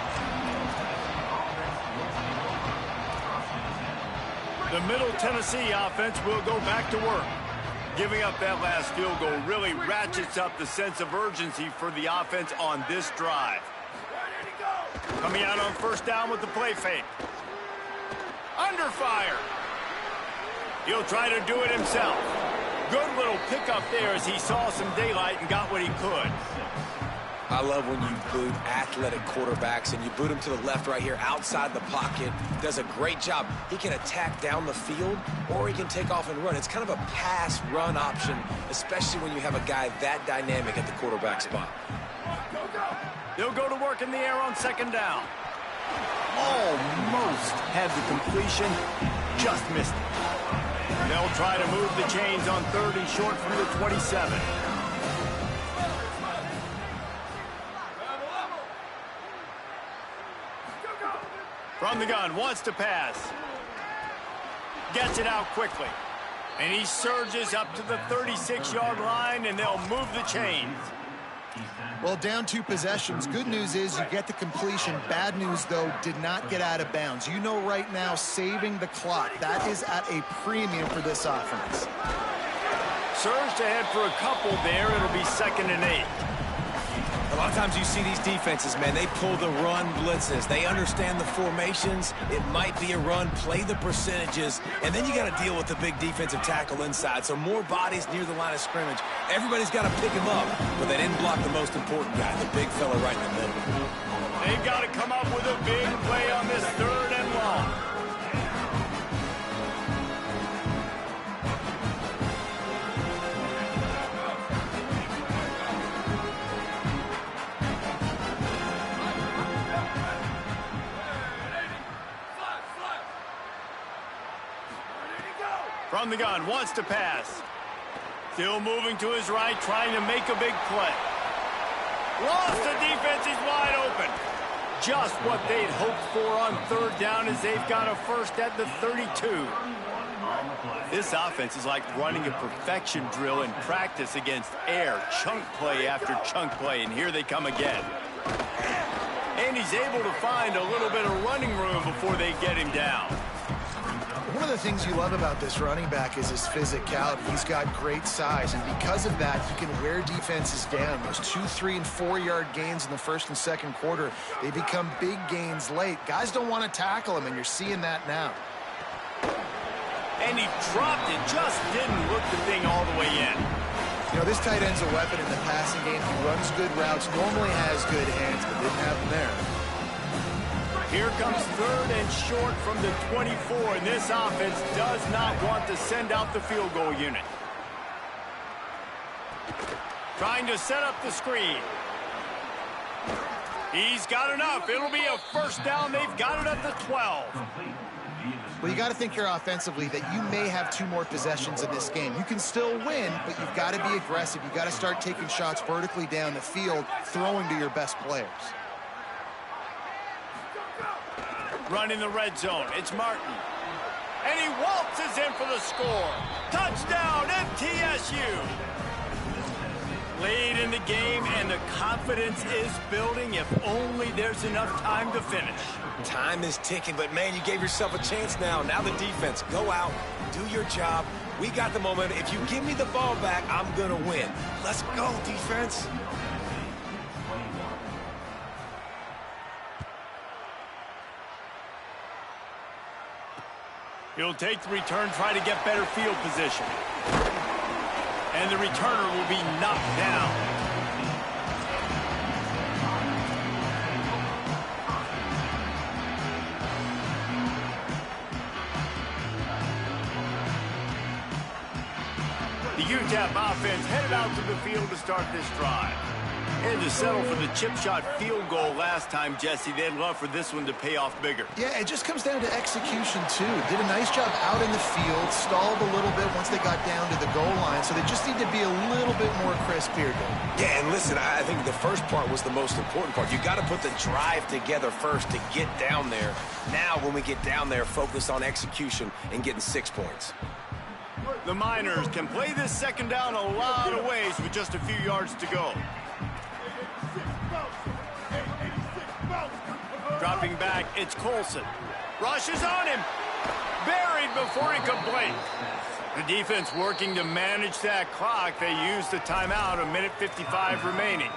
The Middle Tennessee offense will go back to work. Giving up that last field goal really ratchets up the sense of urgency for the offense on this drive. Coming out on first down with the play fake. Under fire. He'll try to do it himself. Good little pickup there as he saw some daylight and got what he could. I love when you boot athletic quarterbacks and you boot him to the left right here outside the pocket. Does a great job. He can attack down the field or he can take off and run. It's kind of a pass-run option, especially when you have a guy that dynamic at the quarterback spot. They'll go to work in the air on second down. Almost had the completion, just missed it. They'll try to move the chains on third and short from the 27. From the gun, wants to pass. Gets it out quickly. And he surges up to the 36-yard line, and they'll move the chains. Well, down 2 possessions. Good news is you get the completion. Bad news, though, did not get out of bounds. You know right now, saving the clock. That is at a premium for this offense. Surged ahead for a couple there. It'll be 2nd and 8. A lot of times you see these defenses, man, they pull the run blitzes. They understand the formations. It might be a run, play the percentages, and then you got to deal with the big defensive tackle inside. So more bodies near the line of scrimmage. Everybody's got to pick him up, but they didn't block the most important guy, the big fella right in the middle. They've got to come up with a big play on this 3rd and long. From the gun, wants to pass. Still moving to his right, trying to make a big play. Lost the defense, he's wide open. Just what they'd hoped for on 3rd down as they've got a first at the 32. This offense is like running a perfection drill in practice against air. Chunk play after chunk play, and here they come again. And he's able to find a little bit of running room before they get him down. One of the things you love about this running back is his physicality. He's got great size, and because of that, he can wear defenses down. Those 2-, 3-, and 4-yard gains in the 1st and 2nd quarter, they become big gains late. Guys don't want to tackle him, and you're seeing that now. And he dropped it, just didn't look the thing all the way in. You know, this tight end's a weapon in the passing game. He runs good routes, normally has good hands, but didn't have them there. Here comes 3rd and short from the 24, and this offense does not want to send out the field goal unit. Trying to set up the screen. He's got enough. It'll be a first down. They've got it at the 12. Well, you got to think here offensively that you may have 2 more possessions in this game. You can still win, but you've got to be aggressive. You've got to start taking shots vertically down the field, throwing to your best players. Run in the red zone. It's Martin. And he waltzes in for the score. Touchdown, MTSU. Late in the game, and the confidence is building. If only there's enough time to finish. Time is ticking, but, man, you gave yourself a chance now. Now the defense, go out, do your job. We got the momentum. If you give me the ball back, I'm going to win. Let's go, defense. He'll take the return, try to get better field position. And the returner will be knocked down. The UTEP offense headed out to the field to start this drive. And to settle for the chip shot field goal last time, Jesse, they'd love for this one to pay off bigger. Yeah, it just comes down to execution, too. Did a nice job out in the field, stalled a little bit once they got down to the goal line, so they just need to be a little bit more crisp here, Dave. Yeah, and listen, I think the first part was the most important part. You got to put the drive together first to get down there. Now, when we get down there, focus on execution and getting 6 points. The Miners can play this second down a lot of ways with just a few yards to go. Dropping back, it's Colson. Rush is on him. Buried before he could blink. The defense working to manage that clock. They use the timeout, 1:55 remaining.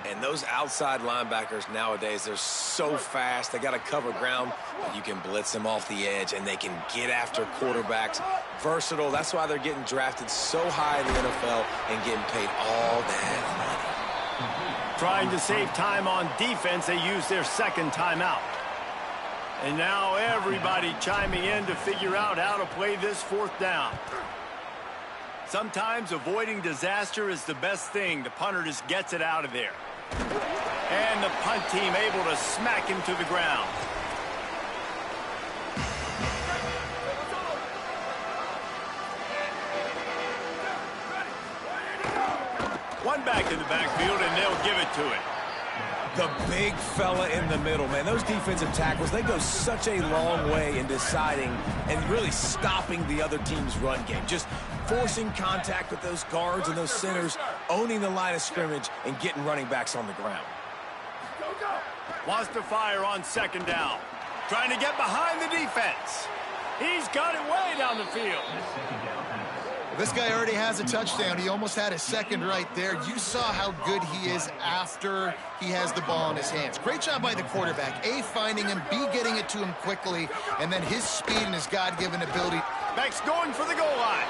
And those outside linebackers nowadays, they're so fast. They got to cover ground. You can blitz them off the edge, and they can get after quarterbacks. Versatile. That's why they're getting drafted so high in the NFL and getting paid all that money. Trying to save time on defense, they use their second timeout. And now everybody chiming in to figure out how to play this fourth down. Sometimes avoiding disaster is the best thing. The punter just gets it out of there. And the punt team able to smack him to the ground. One back in the backfield, and they'll give it to it. The big fella in the middle, man. Those defensive tackles, they go such a long way in deciding and really stopping the other team's run game. Just forcing contact with those guards and those centers, owning the line of scrimmage, and getting running backs on the ground. Wants to fire on second down. Trying to get behind the defense. He's got it way down the field. This guy already has a touchdown. He almost had a second right there. You saw how good he is after he has the ball in his hands. Great job by the quarterback. A, finding him, B, getting it to him quickly, and then his speed and his God-given ability. Max going for the goal line.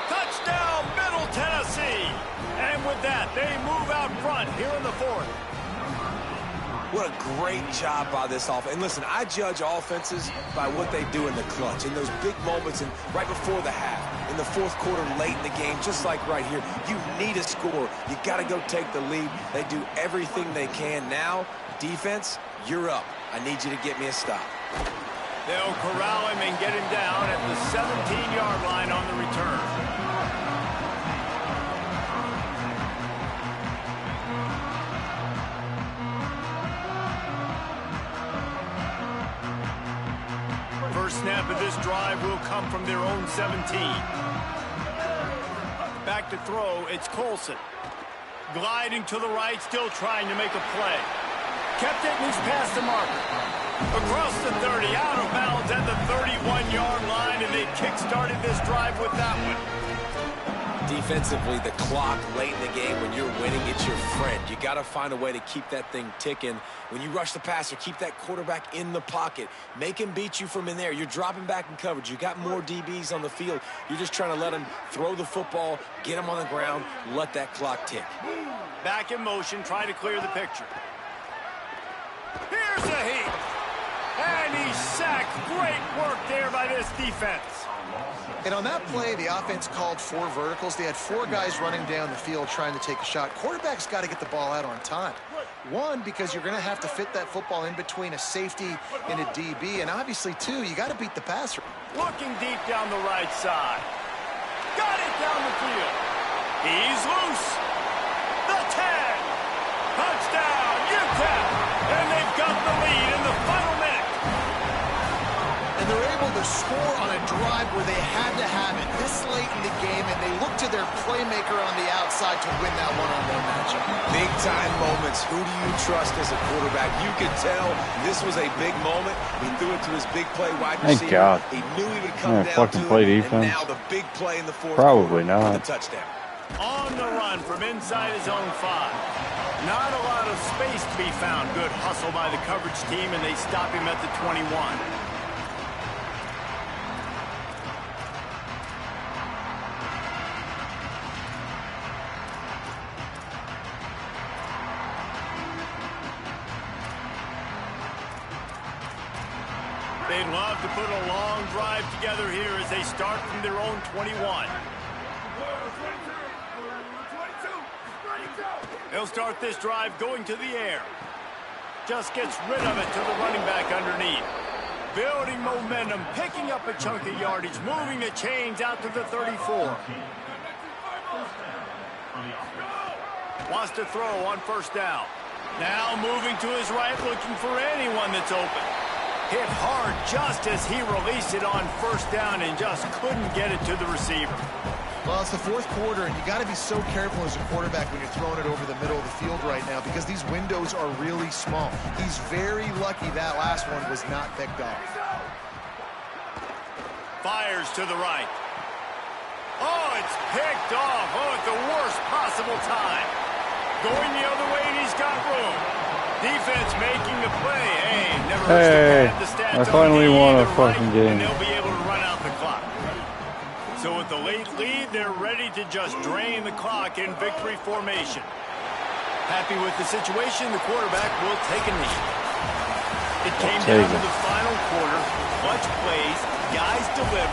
Touchdown, Middle Tennessee. And with that, they move out front here in the fourth. What a great job by this offense. And listen, I judge offenses by what they do in the clutch, in those big moments, and right before the half, in the fourth quarter, late in the game, just like right here. You need a score. You got to go take the lead. They do everything they can. Now, defense, you're up. I need you to get me a stop. They'll corral him and get him down at the 17-yard line on the return. First snap of this drive will come from their own 17. Back to throw, it's Colson. Gliding to the right, still trying to make a play. Kept it and he's past the marker. Across the 30, out of bounds at the 31-yard line, and they kick-started this drive with that one. Defensively, the clock late in the game, when you're winning, it's your friend. You got to find a way to keep that thing ticking. When you rush the passer, keep that quarterback in the pocket. Make him beat you from in there. You're dropping back in coverage. You got more DBs on the field. You're just trying to let him throw the football, get him on the ground, let that clock tick. Back in motion, try to clear the picture. Here's a heat. And he's sacked. Great work there by this defense. And on that play, the offense called 4 verticals. They had 4 guys running down the field trying to take a shot. Quarterback's got to get the ball out on time. One, because you're going to have to fit that football in between a safety and a DB. And obviously, 2, you got to beat the passer. Looking deep down the right side. Got it down the field. He's loose. The 10. Touchdown, UTEP. And they've got the lead in the final minute. And they're able to score on a drive where they had to have it this late in the game, and they look to their playmaker on the outside to win that one-on-one matchup. Big-time moments. Who do you trust as a quarterback? You could tell this was a big moment. He threw it to his big play wide receiver. Thank God. He knew he would come down fucking to play it, defense. and now the big play in the fourth Probably quarter not. with the touchdown. On the run from inside his own 5. Not a lot of space to be found. Good hustle by the coverage team, and they stop him at the 21. They'd love to put a long drive together here as they start from their own 21. They'll start this drive going to the air. Just gets rid of it to the running back underneath. Building momentum, picking up a chunk of yardage, moving the chains out to the 34. Wants to throw on first down. Now moving to his right, looking for anyone that's open. Hit hard just as he released it on first down and just couldn't get it to the receiver. Well, it's the fourth quarter, and you got to be so careful as a quarterback when you're throwing it over the middle of the field right now because these windows are really small. He's very lucky that last one was not picked off. Fires to the right. Oh, it's picked off. Oh, at the worst possible time. Going the other way, and he's got room. Defense making the play. Hey, never hurts to pad the stats. I finally won a fucking game. And they'll be able to run out the clock. So with the late lead, they're ready to just drain the clock in victory formation. Happy with the situation, the quarterback will take a knee. It came down to the final quarter. Clutch plays, guys delivered.